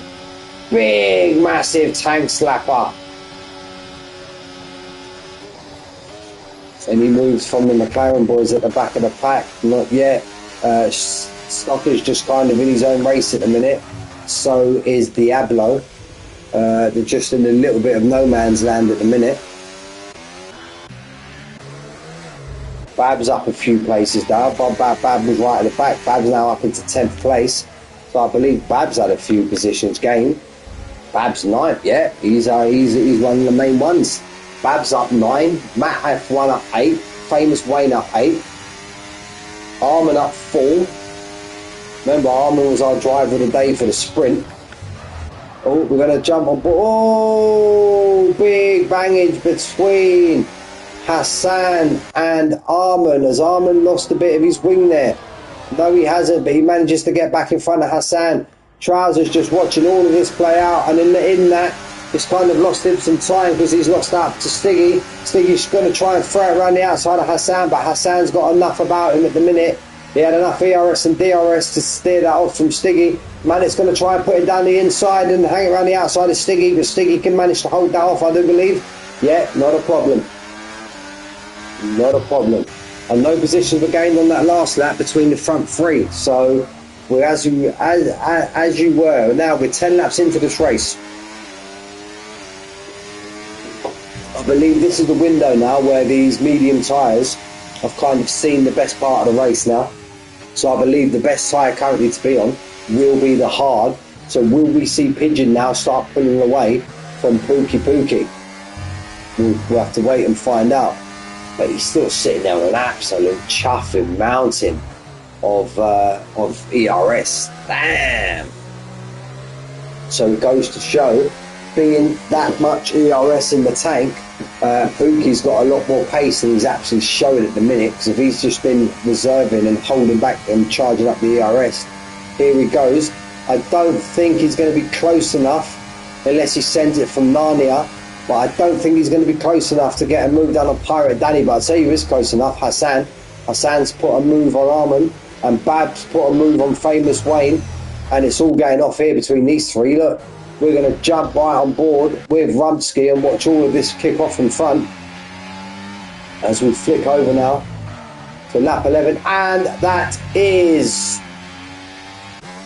Big, massive tank slapper. Any moves from the McLaren boys at the back of the pack? Not yet. Stocker's just kind of in his own race at the minute. So is Diablo. They're just in a little bit of no man's land at the minute. Bab's up a few places now. Bab was right at the back. Bab's now up into 10th place. So I believe Bab's had a few positions gained. Bab's 9th, yeah. He's one of the main ones. Bab's up 9. Matt F1 up 8. Famous Wayne up 8. Armin up 4. Remember, Armin was our driver of the day for the sprint. Oh, we're going to jump on board. Oh, big bangage between Hassan and Armin, as Armin lost a bit of his wing there. No, he hasn't, but he manages to get back in front of Hassan. Trousers just watching all of this play out, and in that, it's kind of lost him some time because he's lost out to Stiggy. Stiggy's going to try and throw it around the outside of Hassan, but Hassan's got enough about him at the minute. He had enough ERS and DRS to steer that off from Stiggy. Manet's going to try and put it down the inside and hang it around the outside of Stiggy, but Stiggy can manage to hold that off, I do believe. Yeah, not a problem. Not a problem. And no positions were gained on that last lap between the front three. So we're as you were. Now we're 10 laps into this race. I believe this is the window now where these medium tyres have kind of seen the best part of the race now. So I believe the best tyre currently to be on will be the hard. So will we see Pigeon now start pulling away from Pookie? We'll have to wait and find out. But he's still sitting there with an absolute chuffing mountain of ERS. Damn! So it goes to show, being that much ERS in the tank, Pookie's got a lot more pace than he's actually showing at the minute, because if he's just been reserving and holding back and charging up the ERS, here he goes. I don't think he's going to be close enough, unless he sends it from Narnia, but I don't think he's going to be close enough to get a move done on Pirate Danny, but I'll tell you who is close enough, Hassan. Hassan's put a move on Armin, and Babs put a move on Famous Wayne, and it's all going off here between these three. Look, we're going to jump right on board with Rumsky and watch all of this kick off in front as we flick over now to lap 11, and that is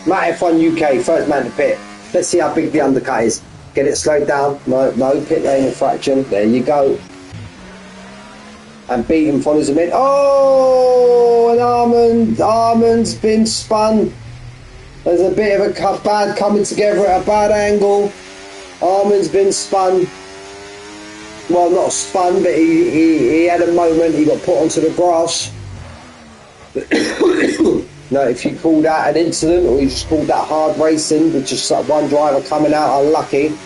Matt F1 UK, first man to pit. Let's see how big the undercut is. Get it slowed down. No, pit lane infraction. There you go. And Beaton follows him in. Oh, and Armin's been spun. There's a bit of a bad coming together at a bad angle. Armin's been spun. Well, not spun, but he had a moment. He got put onto the grass. No, if you call that an incident, or you just call that hard racing with just one driver coming out unlucky,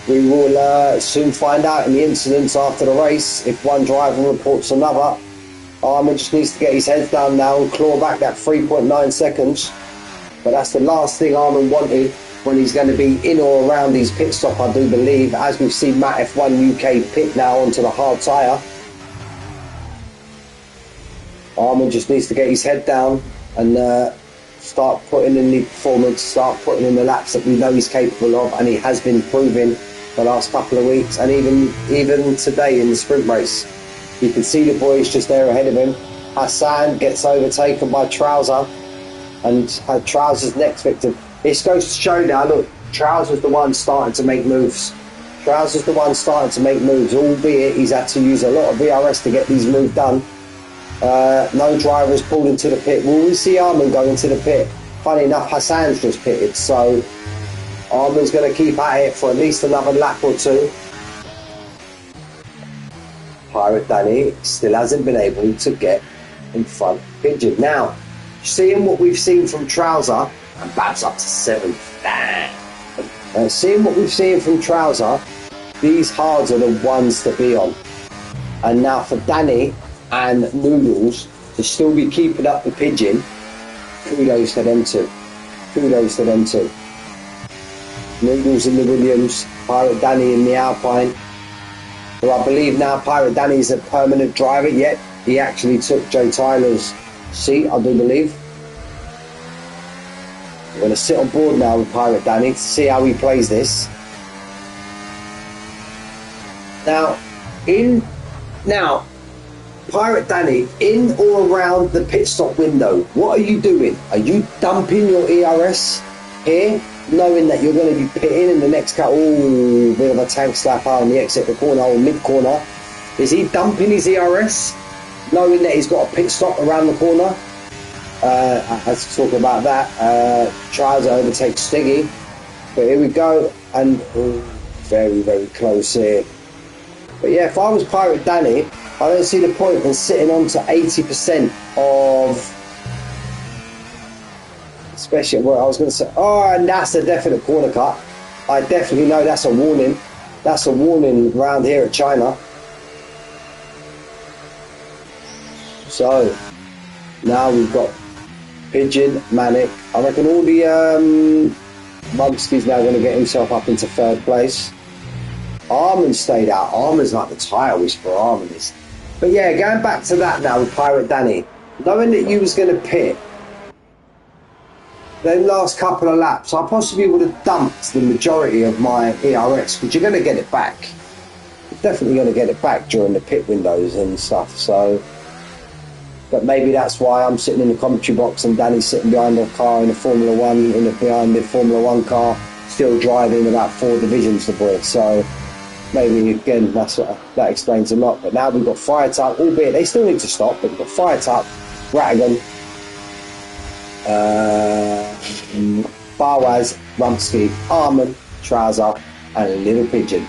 we will soon find out in the incidents after the race if one driver reports another. Armin just needs to get his head down now and claw back that 3.9 seconds. But that's the last thing Armin wanted when he's going to be in or around his pit stop, I do believe, as we've seen Matt F1 UK pit now onto the hard tyre. Armin just needs to get his head down and start putting in the performance, start putting in the laps that we know he's capable of, and he has been proving the last couple of weeks, and even today in the sprint race. You can see the boys just there ahead of him. Hassan gets overtaken by Trouser. and had Trousers next victim. This goes to show now, look, Trousers the one starting to make moves. Trousers the one starting to make moves, albeit he's had to use a lot of VRS to get these moves done. No drivers pulled into the pit. Will we see Armin go into the pit? Funny enough, Hassan's just pitted, so Armin's going to keep at it for at least another lap or two. Pirate Danny still hasn't been able to get in front of Pigeon. Now, seeing what we've seen from Trouser, and Babs up to 7th. Seeing what we've seen from Trouser, these hards are the ones to be on. And now for Danny and Noodles to still be keeping up the Pigeon, kudos to them two. Kudos to them two. Noodles in the Williams, Pirate Danny in the Alpine. Who I believe now Pirate Danny is a permanent driver, yet he actually took Joe Tyler's seat, I do believe. We're going to sit on board now with Pirate Danny to see how he plays this. Now, Pirate Danny, in or around the pit stop window, what are you doing? Are you dumping your ERS here, knowing that you're going to be pitting in the next car? Oh, bit of a tank slapper on the exit the corner or mid corner. Is he dumping his ERS, knowing that he's got a pit stop around the corner? I had to talk about that. Tries to overtake Stiggy, but here we go, and very, very close here. But yeah, if I was Pirate Danny, I don't see the point in sitting on to 80% of, especially what I was going to say. Oh, and that's a definite corner cut. I definitely know that's a warning. That's a warning around here at China. So now we've got Pigeon, Manic. I reckon all the Mugski's now going to get himself up into 3rd place. Armin stayed out. Armin's like the tyre whisperer, Armin is. But yeah, going back to that now with Pirate Danny, knowing that you was going to pit, then last couple of laps, I possibly would have dumped the majority of my ERS, but you're going to get it back. You're definitely going to get it back during the pit windows and stuff, so... But maybe that's why I'm sitting in the commentary box and Danny's sitting behind the car in the Formula 1, behind the Formula 1 car, still driving about 4 divisions to boy. So maybe, again, that explains a lot. But now we've got Firetop, albeit they still need to stop, but we've got Firetop, Ratigan, Barwaz, Rumsky, Armin, Trouser, and Little Pigeon.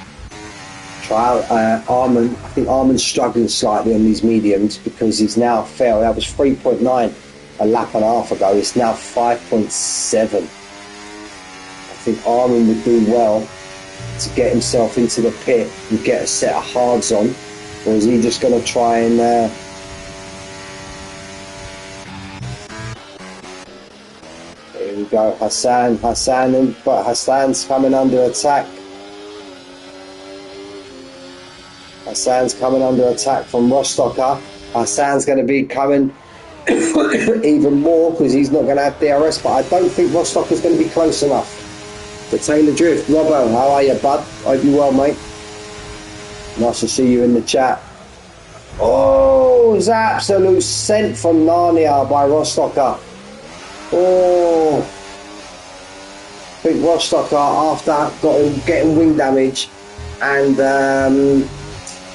Armin, I think Armin's struggling slightly on these mediums because he's now fell. That was 3.9 a lap and a half ago. It's now 5.7. I think Armin would do well to get himself into the pit and get a set of hards on, or is he just going to try and here we go, Hassan, but Hassan's coming under attack. Hassan's coming under attack from Rostocker. Hassan's going to be coming even more because he's not going to have DRS, but I don't think Rostocker's going to be close enough. The Taylor Drift, Robbo, how are you, bud? Hope you're well, mate. Nice to see you in the chat. Oh, it's absolute scent from Narnia by Rostocker. Oh, I think Rostocker, after getting wing damage and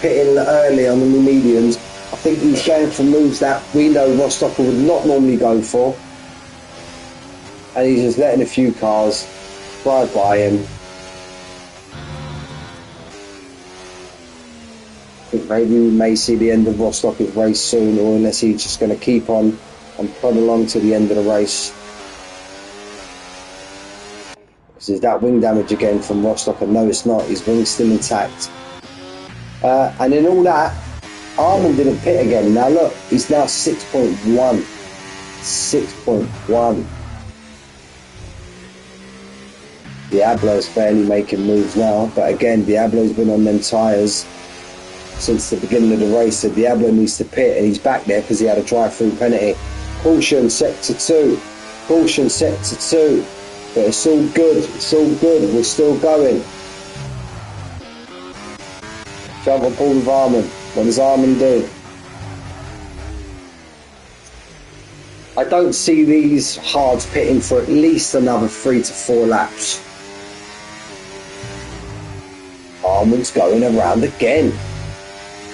pitting early on the mediums, I think he's going for moves that we know Rostocker would not normally go for, and he's just letting a few cars drive by him. I think maybe we may see the end of Rostocker's race soon, or unless he's just going to keep on and plod along to the end of the race. Because there's that wing damage again from Rostocker. No, it's not. His wing's still intact. And in all that, Armin didn't pit again. Now look, he's now 6.1. 6.1. Diablo's barely making moves now, but again, Diablo's been on them tyres since the beginning of the race, so Diablo needs to pit, and he's back there because he had a drive-through penalty. Caution, sector 2. Caution, sector 2. But it's all good, it's all good, we're still going. Jump on board with Armin. What does Armin do? I don't see these hards pitting for at least another 3 to 4 laps. Armin's going around again.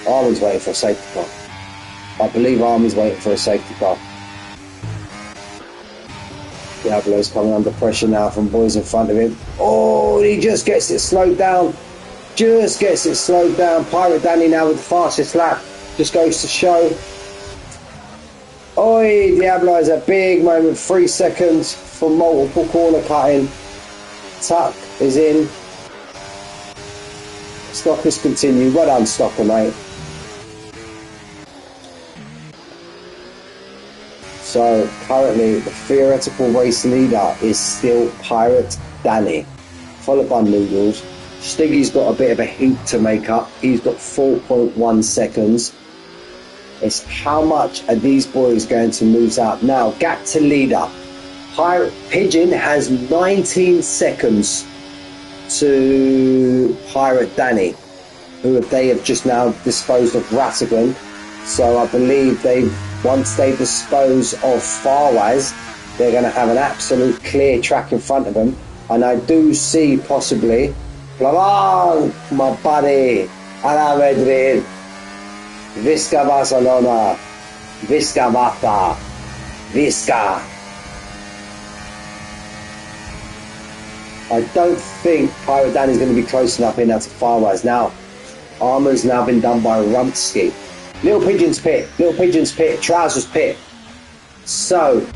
Armin's waiting for a safety car. I believe Armin's waiting for a safety car. Diablo's coming under pressure now from boys in front of him. Oh, he just gets it slowed down. Just gets it slowed down. Pirate Danny now with the fastest lap. Just goes to show. Oi, Diablo has a big moment. 3 seconds for multiple corner cutting. Tuck is in. Stockers continue. Well done, Stocker, mate. So currently the theoretical race leader is still Pirate Danny, followed by Noodles. Stiggy's got a bit of a heat to make up. He's got 4.1 seconds. It's how much are these boys going to lose out now? Gap to leader. Pirate Pigeon has 19 seconds to Pirate Danny, who they have just now disposed of Ratigan. So I believe once they dispose of Farwaz, they're going to have an absolute clear track in front of them. And I do see possibly, Flamang, my buddy, Ala Madrid, Visca Barcelona, Visca Barca, Visca. I don't think Pirate Dan is going to be close enough in now to Farwaz. Now, armour's now been done by Rumsky. Little Pigeon's pit, Trousers pit. So,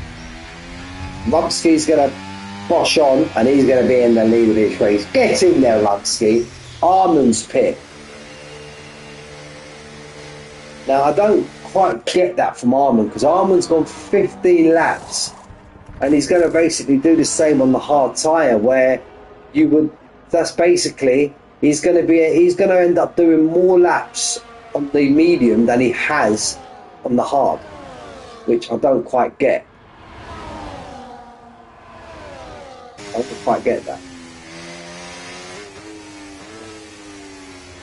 Rumsky's going to bosh on and he's going to be in the lead of this race. Get in there, Rumsky. Armand's pit. Now, I don't quite get that from Armand because Armand's gone 15 laps and he's going to basically do the same on the hard tyre where that's basically, he's going to end up doing more laps on the medium than he has on the hard, which I don't quite get. I don't quite get that.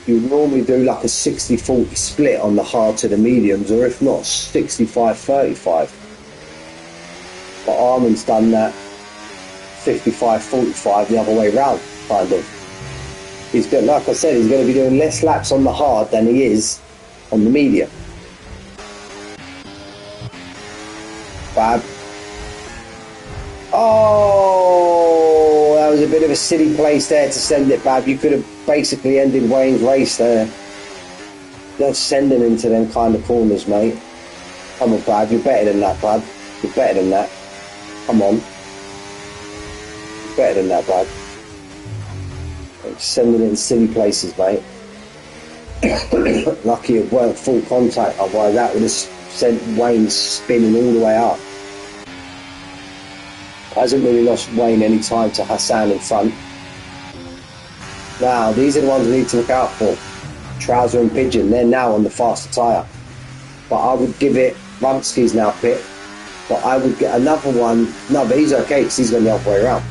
You normally do like a 60-40 split on the hard to the mediums, or if not 65-35. But Armand's done that 55-45 the other way round, kind of. He's got, like I said, he's going to be doing less laps on the hard than he is on the medium. Bab. Oh, that was a bit of a silly place there to send it, Bab. You could have basically ended Wayne's race there. Not sending him to them kind of corners, mate. Come on, Bab. You're better than that, Bab. You're better than that. Come on. You're better than that, Bab. Sending it in silly places, mate. Lucky it weren't full contact, otherwise that would have sent Wayne spinning all the way up. Hasn't really lost Wayne any time to Hassan in front. Now, these are the ones we need to look out for. Trouser and Pigeon, they're now on the faster tyre. But I would give it, Rumsky's now pit, but I would get another one. No, but he's okay because he's going the other way around.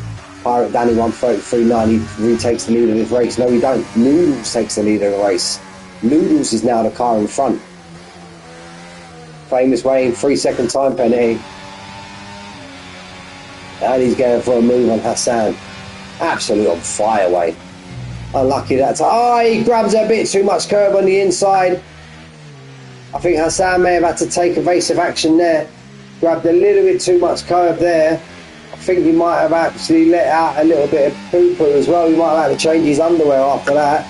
Pirate Danny 133.9, he retakes the lead of his race. No, he don't. Noodles takes the lead of the race. Noodles is now the car in front. Famous Wayne, 3-second time penalty. And he's going for a move on Hassan. Absolutely on fire, Wayne. Unlucky that time. Oh, he grabs a bit too much curb on the inside. I think Hassan may have had to take evasive action there. Grabbed a little bit too much curb there. I think he might have actually let out a little bit of poo-poo as well. He might have had to change his underwear after that.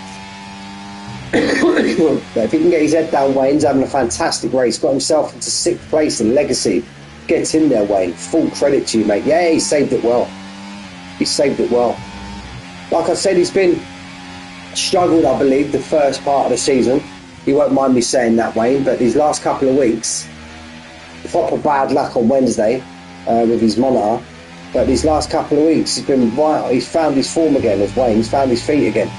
But if he can get his head down, Wayne's having a fantastic race. Got himself into 6th place in Legacy. Gets in there, Wayne. Full credit to you, mate. Yeah, he saved it well. He saved it well. Like I said, he's been struggled, I believe, the first part of the season. You won't mind me saying that, Wayne, but these last couple of weeks, proper bad luck on Wednesday with his monitor. But these last couple of weeks, he's been right. He's found his form again as Wayne. He's found his feet again.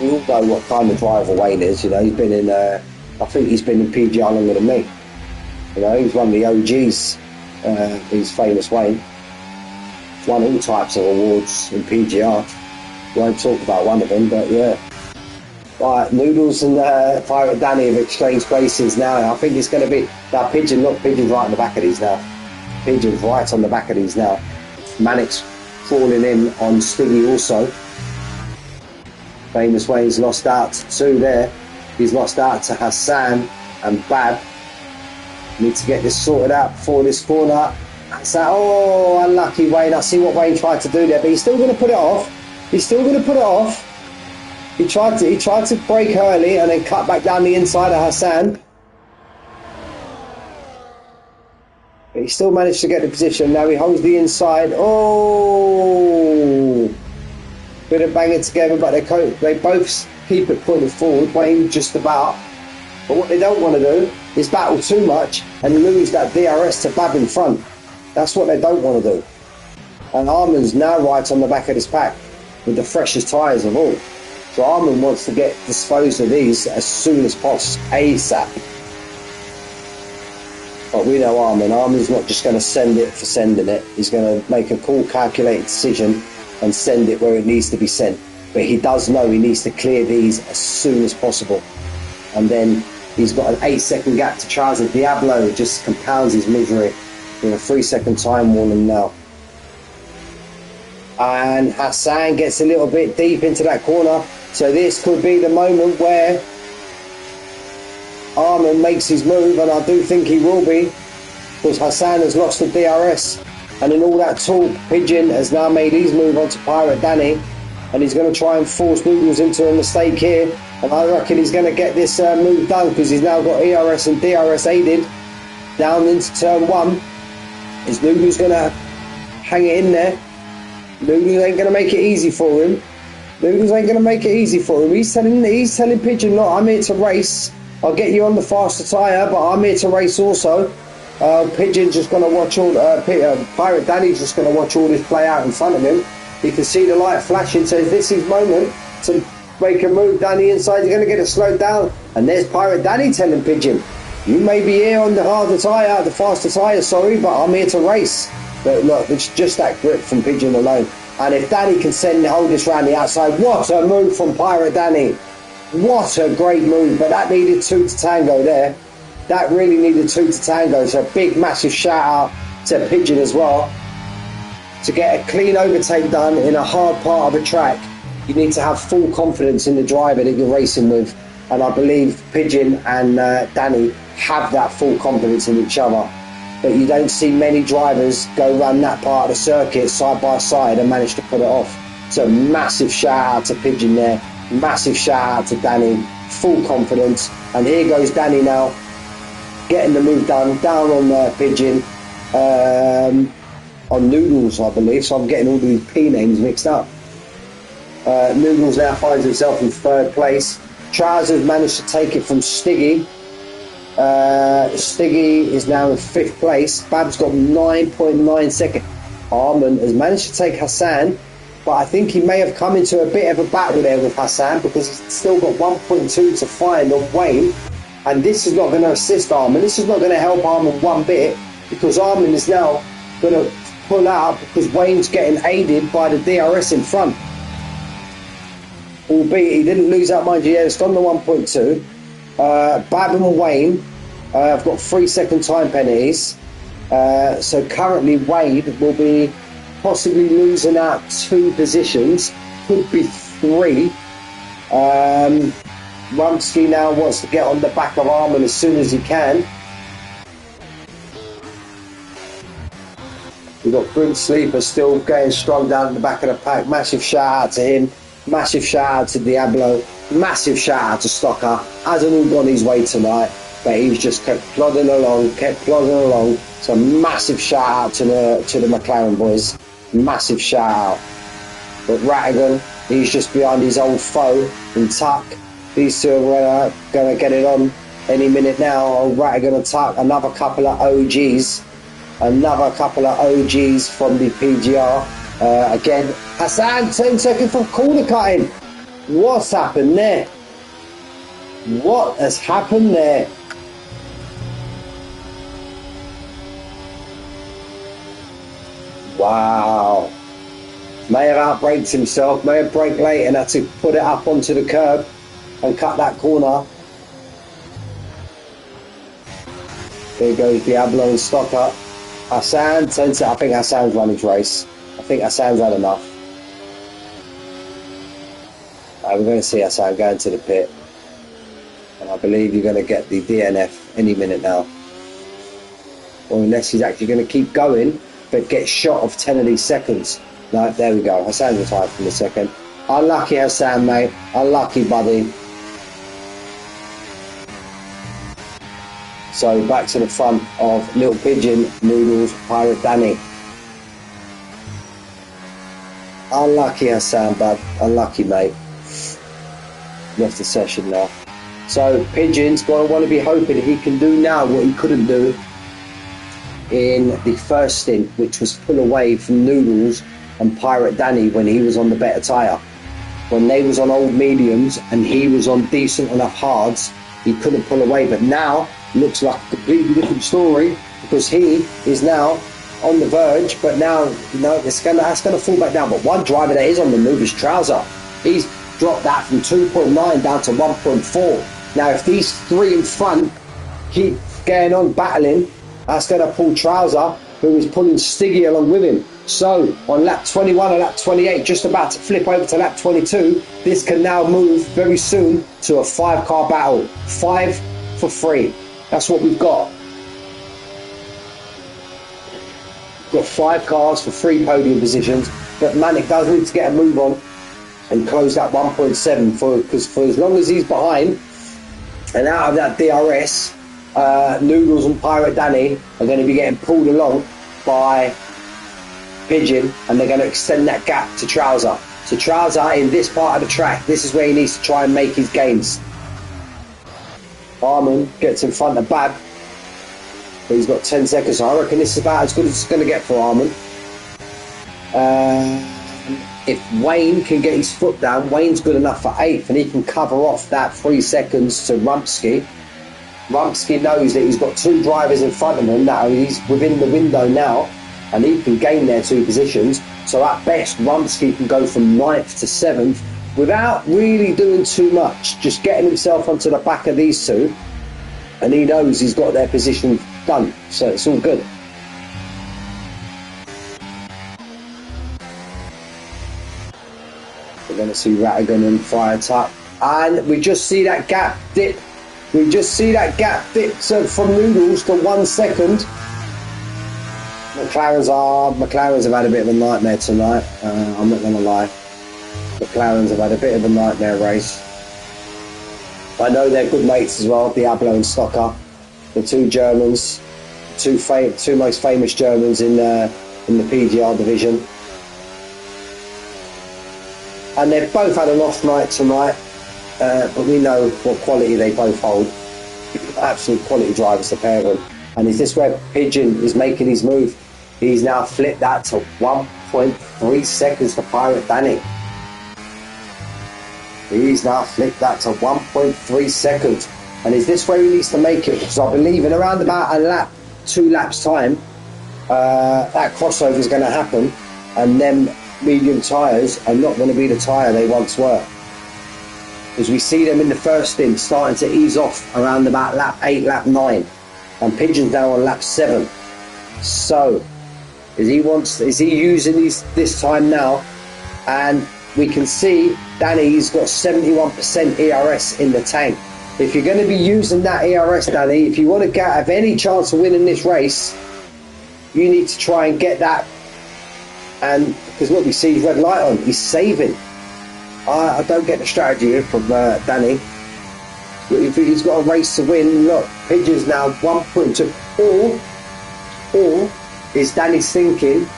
We all know what kind of driver Wayne is. You know, he's been in. I think he's been in PGR longer than me. You know, he's one of the OGs. He's famous Wayne. Won all types of awards in PGR. Won't talk about one of them, but yeah. Right, Noodles and Pirate Danny have exchanged places now. I think it's going to be that Pigeon. Look, Pigeon's right on the back of these now. Pigeon's right on the back of these now. Manic's crawling in on Stiggy also. Famous Wayne's lost out to two there. He's lost out to Hassan and Bab. Need to get this sorted out before this corner. Oh, unlucky Wayne. I see what Wayne tried to do there, but he's still going to put it off. He's still going to put it off. He tried to break early and then cut back down the inside of Hassan. But he still managed to get the position. Now he holds the inside. Oh! Bit of banging together, but they both keep it pointed forward. Wayne just about. But what they don't want to do is battle too much and lose that DRS to Bab in front. That's what they don't want to do. And Armin's now right on the back of this pack with the freshest tyres of all. So Armin wants to get disposed of these as soon as possible, ASAP. But we know Armin. Armin's not just going to send it for sending it. He's going to make a cool, calculated decision and send it where it needs to be sent. But he does know he needs to clear these as soon as possible. And then he's got an 8-second gap to Charles Diablo. It just compounds his misery with a 3-second time warning now. And Hassan gets a little bit deep into that corner. So this could be the moment where Armin makes his move, and I do think he will be, because Hassan has lost the DRS. And in all that talk, Pigeon has now made his move onto Pirate Danny, and he's going to try and force Noodles into a mistake here. And I reckon he's going to get this move done, because he's now got ERS and DRS aided down into turn 1. Is Noodles going to hang it in there? Noodles ain't going to make it easy for him. Noodles ain't going to make it easy for him. He's telling Pigeon, look, I'm here to race. I'll get you on the faster tyre, but I'm here to race also. Pigeon's just going to watch all... Pirate Danny's just going to watch all this play out in front of him. He can see the light flashing, says this is moment to make a move down the inside. You're going to get it slowed down. And there's Pirate Danny telling Pigeon, you may be here on the harder tyre, the faster tyre, sorry, but I'm here to race. But look, it's just that grip from Pigeon alone. And if Danny can hold this round the outside, what a move from Pirate Danny. What a great move. But that needed 2 to tango there. That really needed 2 to tango. So a big, massive shout out to Pigeon as well. To get a clean overtake done in a hard part of a track, you need to have full confidence in the driver that you're racing with. And I believe Pigeon and Danny have that full confidence in each other. But you don't see many drivers go run that part of the circuit side by side and manage to put it off. So massive shout out to Pigeon there. Massive shout out to Danny. Full confidence. And here goes Danny now, getting the move done. Down on Pigeon. On Noodles, I believe. So I'm getting all these P names mixed up. Noodles now finds himself in 3rd place. Trousers managed to take it from Stiggy. Stiggy is now in 5th place. Bab's got 9.9 seconds. Armin has managed to take Hassan, but I think he may have come into a bit of a battle there with Hassan, because he's still got 1.2 to find on Wayne, and this is not going to assist Armin. This is not going to help Armin one bit, because Armin is now going to pull out because Wayne's getting aided by the DRS in front. Albeit he didn't lose that, mind you, yeah, it's on the 1.2. Bab and Wayne have got 3-second time penalties. So currently Wade will be possibly losing out 2 positions, could be 3. Rumsky now wants to get on the back of Armin as soon as he can. We've got Grim Sleeper still getting strong down at the back of the pack. Massive shout out to him. Massive shout out to Diablo. Massive shout out to Stocker. Hasn't all gone his way tonight, but he's just kept plodding along. So massive shout out to the McLaren boys. Massive shout out. But Rattigan, he's just behind his old foe in Tuck. These two are going to get it on any minute now. Old Rattigan and Tuck. Another couple of OGs. Another couple of OGs from the PGR. Again, Hassan, 10 seconds from corner cutting. What's happened there? What has happened there? Wow. May have outbraked himself, may have braked late and had to put it up onto the curb. and cut that corner. There goes Diablo and Stocker. Hassan sends it. I think Hassan's run his race. I think Hassan's had enough. We're going to see Hassan go into the pit. And I believe you're going to get the DNF any minute now. Or unless he's actually going to keep going, but get shot of 10 of these seconds. No, there we go. Hassan's retired from the second. Unlucky Hassan, mate. Unlucky, buddy. So back to the front of Little Pigeon, Noodles, Pirate Danny. Unlucky Hassan, bud. Unlucky, mate. Left the session now. So Pigeon's going to want to be hoping he can do now what he couldn't do in the first stint, which was pull away from Noodles and Pirate Danny when he was on the better tyre. When they was on old mediums and he was on decent enough hards, he couldn't pull away. But now looks like a completely different story, because he is now on the verge. But now, you know, that's going to fall back down. But one driver that is on the move is Trouser. He's dropped that from 2.9 down to 1.4. Now, if these three in front keep going on battling, that's going to pull Trouser, who is pulling Stiggy along with him. So on lap 21 and lap 28, just about to flip over to lap 22, this can now move very soon to a 5-car battle. 5 for 3. That's what we've got. We've got 5 cars for 3 podium positions, but Manic does need to get a move on and close that 1.7 because for as long as he's behind and out of that DRS, Noodles and Pirate Danny are going to be getting pulled along by Pigeon, and they're going to extend that gap to Trouser. So Trouser in this part of the track, this is where he needs to try and make his gains. Harmon gets in front of Bab, but he's got 10 seconds. So I reckon this is about as good as it's going to get for Harmon. If Wayne can get his foot down, Wayne's good enough for 8th, and he can cover off that 3 seconds to Rumpsky. Rumpsky knows that he's got 2 drivers in front of him, that he's within the window now, and he can gain their 2 positions. So at best, Rumpsky can go from 9th to 7th without really doing too much, just getting himself onto the back of these 2, and he knows he's got their position done, so it's all good. We're going to see Rattigan and Fire Tuck, and we just see that gap dip. We just see that gap dip from Noodles to 1 second. McLarens have had a bit of a nightmare tonight. I'm not going to lie. McLarens have had a bit of a nightmare race. I know they're good mates as well, Diablo and Stocker, the 2 Germans, two most famous Germans in the PGR division. And they've both had an off night tonight, but we know what quality they both hold. Absolute quality drivers, the pair of them. And is this where Pigeon is making his move? He's now flipped that to 1.3 seconds for Pirate Danny. He's now flipped that to 1.3 seconds. And is this where he needs to make it? Because I believe in around about a lap, 2 laps time, that crossover is going to happen, and them medium tyres are not going to be the tyre they once were. As we see them in the first stint starting to ease off around about lap 8, lap 9, and Pigeon's now on lap 7. So is he using this time now? And we can see Danny's got 71% ERS in the tank. If you're going to be using that ERS, Danny, if you want to have any chance of winning this race, you need to try and get that. And because look, we see his red light on, he's saving. I don't get the strategy here from Danny. If he's got a race to win, look, Pigeon's now 1.2. Or is Danny thinking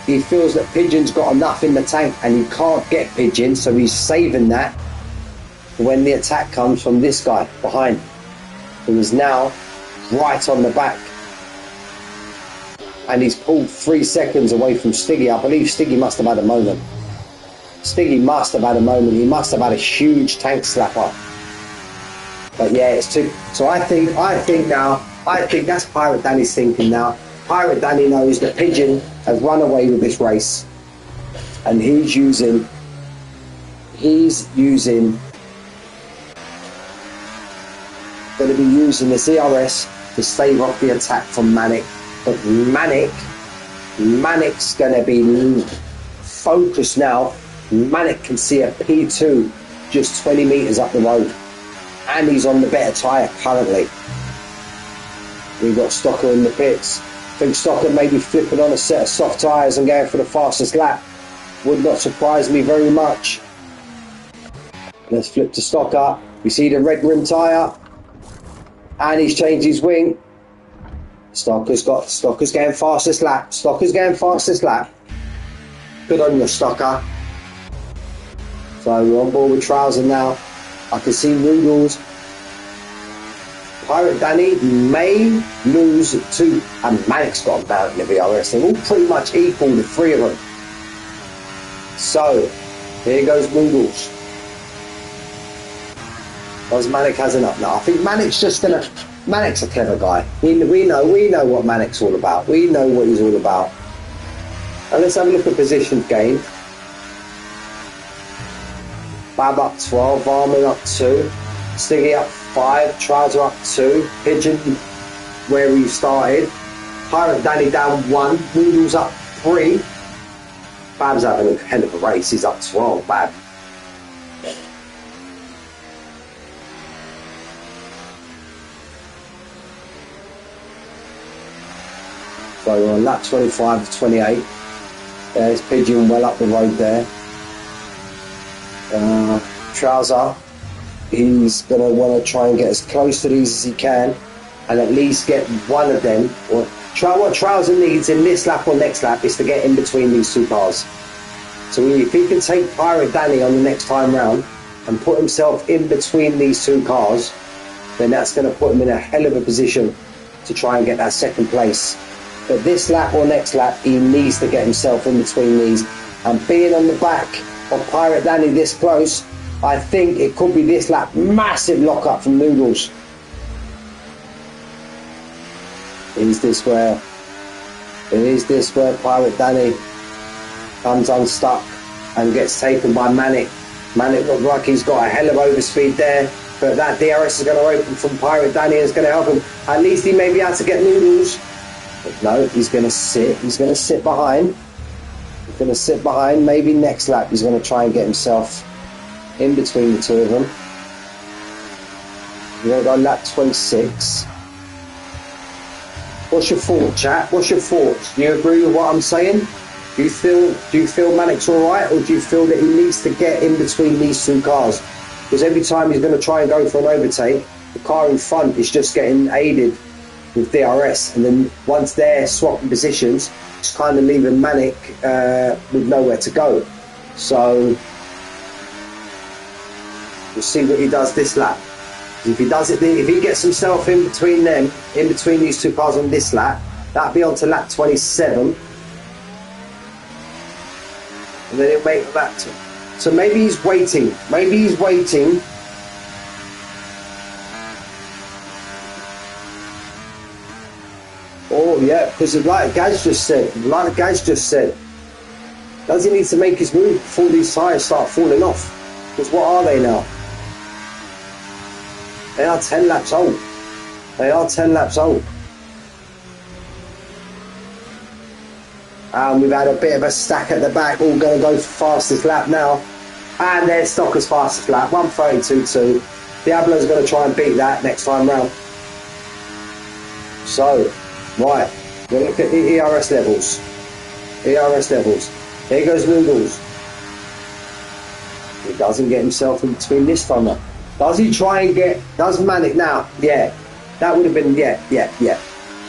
he feels that Pigeon's got enough in the tank and he can't get Pigeon, so he's saving that when the attack comes from this guy behind, who is now right on the back. And he's pulled 3 seconds away from Stiggy. I believe Stiggy must have had a moment. Stiggy must have had a moment. He must have had a huge tank slapper. But yeah, it's too. So I think that's Pirate Danny's thinking now. Pirate Danny knows that Pigeon has run away with this race, and he's using going to be using this ERS to stave off the attack from Manic. But Manic's going to be focused now. Manic can see a P2 just 20 metres up the road. And he's on the better tyre currently. We've got Stocker in the pits. I think Stocker may be flipping on a set of soft tyres and going for the fastest lap. Would not surprise me very much. Let's flip to Stocker. We see the red rim tyre. And he's changed his wing. Stocker's going fastest lap. Stocker's going fastest lap. Good on you, Stocker. So we're on board with Trouser now. I can see Noodles. Pirate Danny may lose to, and Manic's got a mount in the VRS. They're all pretty much equal, the three of them. So, here goes Noodles. Does Manic has enough? No, I think Manic's just gonna. Manic's a clever guy. We know what Manic's all about. We know what he's all about. And let's have a look at position gain. Bab up 12, Varman up 2, Stiggy up 5, Trouser up 2, Pigeon where we started, Pirate Danny down 1, Noodles up 3. Bab's having a hell of a race, he's up 12, Bab. So we're on lap 25 to 28. There's Pigeon well up the road there. Trouser, he's going to want to try and get as close to these as he can and at least get one of them. Or what Trouser needs in this lap or next lap is to get in between these two cars. So if he can take Pirate Danny on the next time round and put himself in between these two cars, then that's going to put him in a hell of a position to try and get that second place. But this lap or next lap, he needs to get himself in between these. And being on the back of Pirate Danny this close, I think it could be this lap. Massive lock up from Noodles. Is this where Pirate Danny comes unstuck and gets taken by Manic? Manic looks like he's got a hell of overspeed there, but that DRS is going to open from Pirate Danny and it's going to help him. At least he may be able to get Noodles. But no, he's going to sit. He's going to sit behind. He's going to sit behind. Maybe next lap he's going to try and get himself in between the two of them. We're going to go lap 26. What's your thought, chat? What's your thoughts? Do you agree with what I'm saying? Do you feel Manic's all right, or do you feel that he needs to get in between these two cars? Because every time he's going to try and go for an overtake, the car in front is just getting aided with DRS, and then once they're swapping positions, it's kind of leaving Manic with nowhere to go. So we'll see what he does this lap. If he does it, if he gets himself in between them, in between these two cars on this lap, that'll be on to lap 27. And then he'll make that. So maybe he's waiting. Maybe he's waiting. Oh yeah, because like Gaz just said, does he need to make his move before these tyres start falling off? Because what are they now? They are 10 laps old. They are 10 laps old. And we've had a bit of a stack at the back, all going to go for fastest lap now. And there's Stocker's fastest lap, 1:32.2. Diablo's going to try and beat that next time round. So, right, we'll look at the ERS levels. ERS levels. Here goes Noodles. He doesn't get himself in between this time now. Does he try and get, does Manic now? Yeah, that would have been, yeah.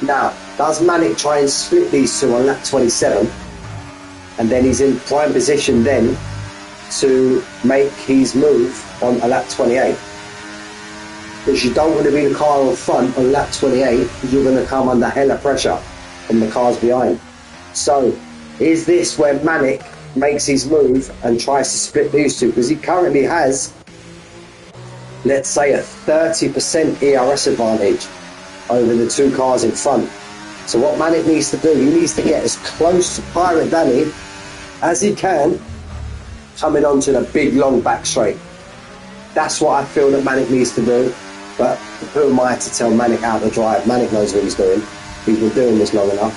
Now, does Manic try and split these two on lap 27? And then he's in prime position then to make his move on a lap 28. Because you don't want to be the car in front on lap 28 because you're going to come under hella pressure from the cars behind. So, is this where Manic makes his move and tries to split these two? Because he currently has, let's say, a 30% ERS advantage over the two cars in front. So what Manic needs to do, he needs to get as close to Pirate Danny as he can coming onto the big long back straight. That's what I feel that Manic needs to do. But who am I to tell Manic how to drive? Manic knows what he's doing. He's been doing this long enough.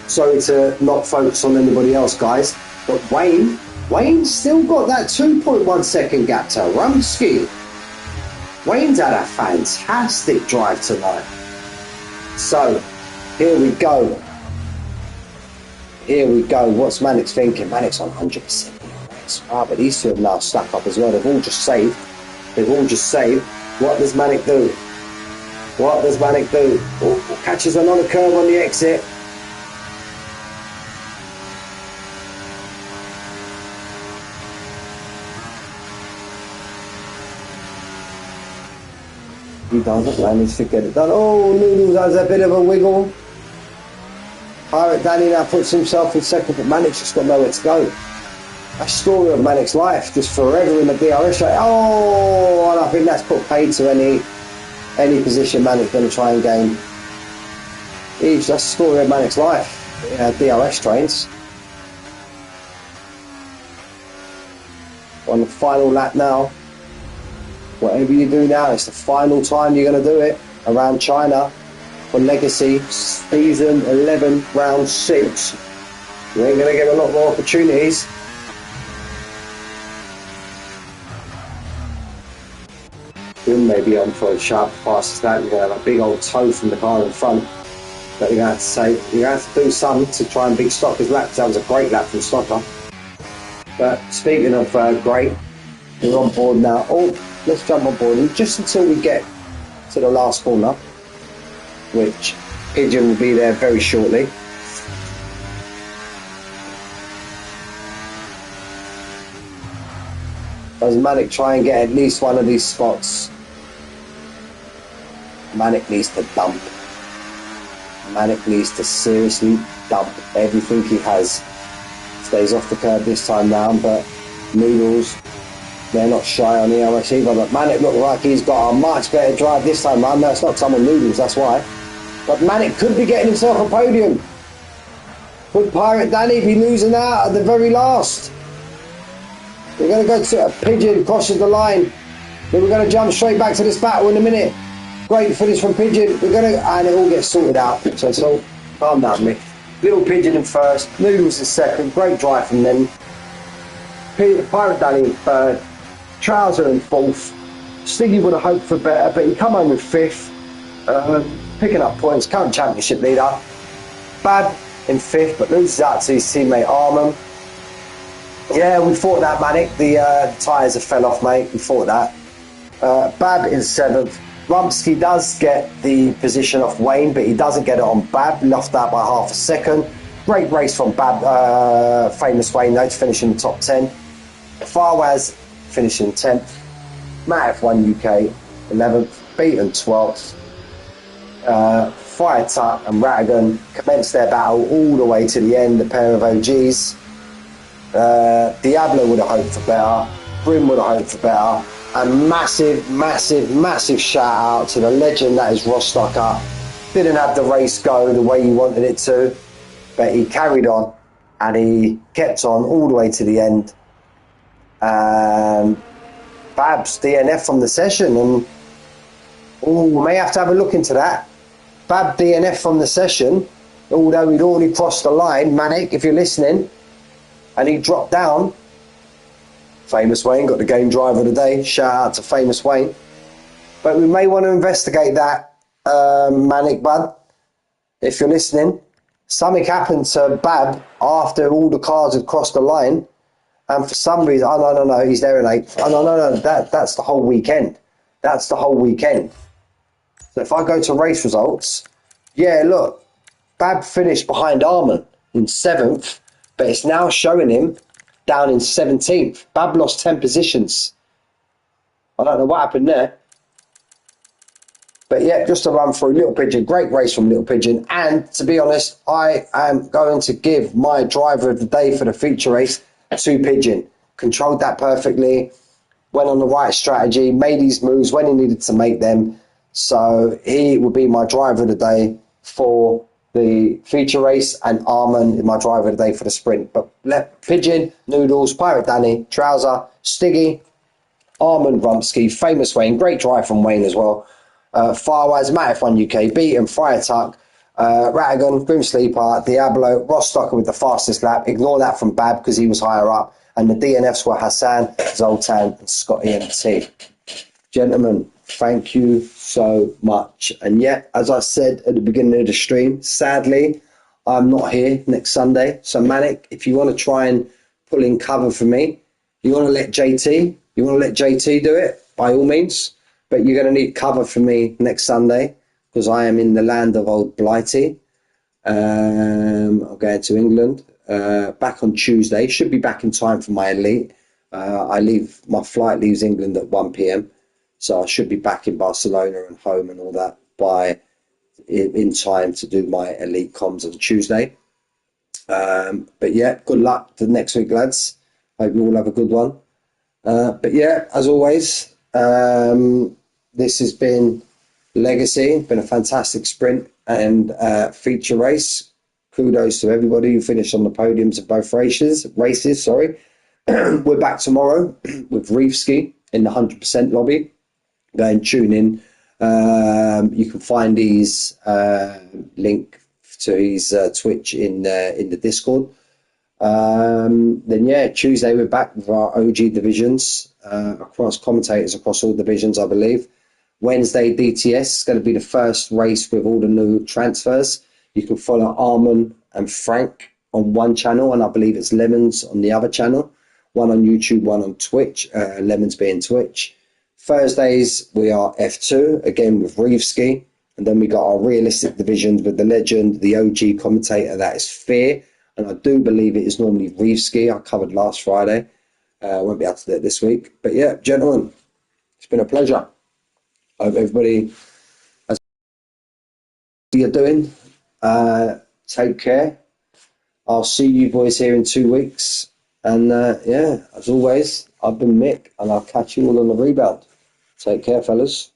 Sorry to not focus on anybody else, guys. But Wayne's still got that 2.1 second gap to Rumsky. Wayne's had a fantastic drive tonight. So, here we go. Here we go. What's Manic's thinking? Manic's on 100%. Wow, but these two have now stuck up as well. They've all just saved. What does Manic do? Oh, catches another curve on the exit. He doesn't manage to get it done. Oh, Noodles has a bit of a wiggle. Pirate Danny now puts himself in second, but Manic's just got nowhere to go. A story of Manic's life, just forever in the DRS race. Oh, and I think that's put paid to any position Manic's going to try and gain. That's the story of Manic's life. DRS trains. On the final lap now. Whatever you do now, it's the final time you're going to do it around China for Legacy Season 11, Round 6. You ain't going to get a lot more opportunities. Maybe on for a sharp fast that you're going to have a big old toe from the car in front that you're going to have to say you're going to have to do something to try and beat Stocker's lap. That was a great lap from Stocker. But speaking of great, we're on board now. Oh, let's jump on board and just until we get to the last corner, which Pigeon will be there very shortly. Does Manic try and get at least one of these spots? Manic needs to dump. Manic needs to seriously dump everything he has. Stays off the curb this time round, but Noodles, they're not shy on the LS either. But Manic looks like he's got a much better drive this time round. No, it's not some of Noodles, that's why. But Manic could be getting himself a podium. Could Pirate Danny be losing out at the very last? We're going to go to a Pigeon, crosses the line. Then we're going to jump straight back to this battle in a minute. Great finish from Pigeon. And it all gets sorted out. So calm down, Mick. Little Pigeon in first, Noodles in second. Great drive from them. Pirate Danny in third. Trouser in fourth. Stiggy would have hoped for better, but he come home with fifth. Picking up points, current championship leader. Bad in fifth, but loses out to his teammate Arman. Yeah, we thought that, Manic. The tyres have fell off, mate. We thought that. Bab in seventh. Rumsky does get the position off Wayne, but he doesn't get it on Bab. Lost out by half a second. Great race from Bab. Famous Wayne, though, to finish in the top 10. Farwaz finishing 10th. Matt F1 UK 11th. Beaton 12th. Fire Tuck and Rattigan commenced their battle all the way to the end, the pair of OGs. Diablo would have hoped for better. Brim would have hoped for better. And massive shout out to the legend that is Ross Stocker. Didn't have the race go the way he wanted it to, but he carried on and he kept on all the way to the end. Babs DNF from the session, and we may have to have a look into that. Bab DNF from the session, although he'd already crossed the line. Manic, if you're listening, and he dropped down. Famous Wayne got the game driver of the day. Shout out to Famous Wayne. But we may want to investigate that, Manic Bud, if you're listening. Something happened to Bab after all the cars had crossed the line, and for some reason, no, he's there in 8th. No, that's the whole weekend. That's the whole weekend. So if I go to race results, yeah, look, Bab finished behind Arman in 7th, but it's now showing him down in 17th. Bab lost 10 positions. I don't know what happened there. But yeah, just to run through Little Pigeon, great race from Little Pigeon. And to be honest, I am going to give my driver of the day for the feature race to Pigeon. Controlled that perfectly, went on the right strategy, made these moves when he needed to make them. So he will be my driver of the day for the feature race, and Arman is my driver of the day for the sprint. But Pigeon, Noodles, Pirate Danny, Trouser, Stiggy, Armand Rumsky, Famous Wayne, great drive from Wayne as well. Firewise, Matt F1 UK, Beaton, Friar Tuck, Ratagon, Grim Sleeper, Diablo, Ross Stocker with the fastest lap. Ignore that from Bab because he was higher up. And the DNFs were Hassan, Zoltan, and Scotty MT. Gentlemen, thank you so much. And yeah, as I said at the beginning of the stream, sadly, I'm not here next Sunday. So Manic, if you want to try and pull in cover for me, you want to let JT do it, by all means. But you're going to need cover for me next Sunday because I am in the land of old Blighty. I'm going to England back on Tuesday. Should be back in time for my elite. My flight leaves England at 1 p.m. So I should be back in Barcelona and home and all that in time to do my elite comms on Tuesday. But yeah, good luck to next week, lads. Hope you all have a good one. But yeah, as always, this has been Legacy. Been a fantastic sprint and feature race. Kudos to everybody who finished on the podiums of both races. We're back tomorrow with Reefski in the 100% lobby. Go and tune in. You can find his link to his Twitch in the Discord. Then yeah, Tuesday we're back with our OG divisions across commentators across all divisions, I believe. Wednesday DTS is going to be the first race with all the new transfers. You can follow Armin and Frank on one channel, and I believe it's Lemons on the other channel. One on YouTube, one on Twitch. Lemons being Twitch. Thursdays we are F2 again with Reevski, and then we got our realistic divisions with the legend, the OG commentator, that is Fear, and I do believe it is normally Reevski. I covered last Friday. Won't be able to do it this week, but yeah, gentlemen, it's been a pleasure. Hope everybody has what you're doing. Take care. I'll see you boys here in 2 weeks, and yeah, as always, I've been Mick, and I'll catch you all on the rebound. Take care, fellas.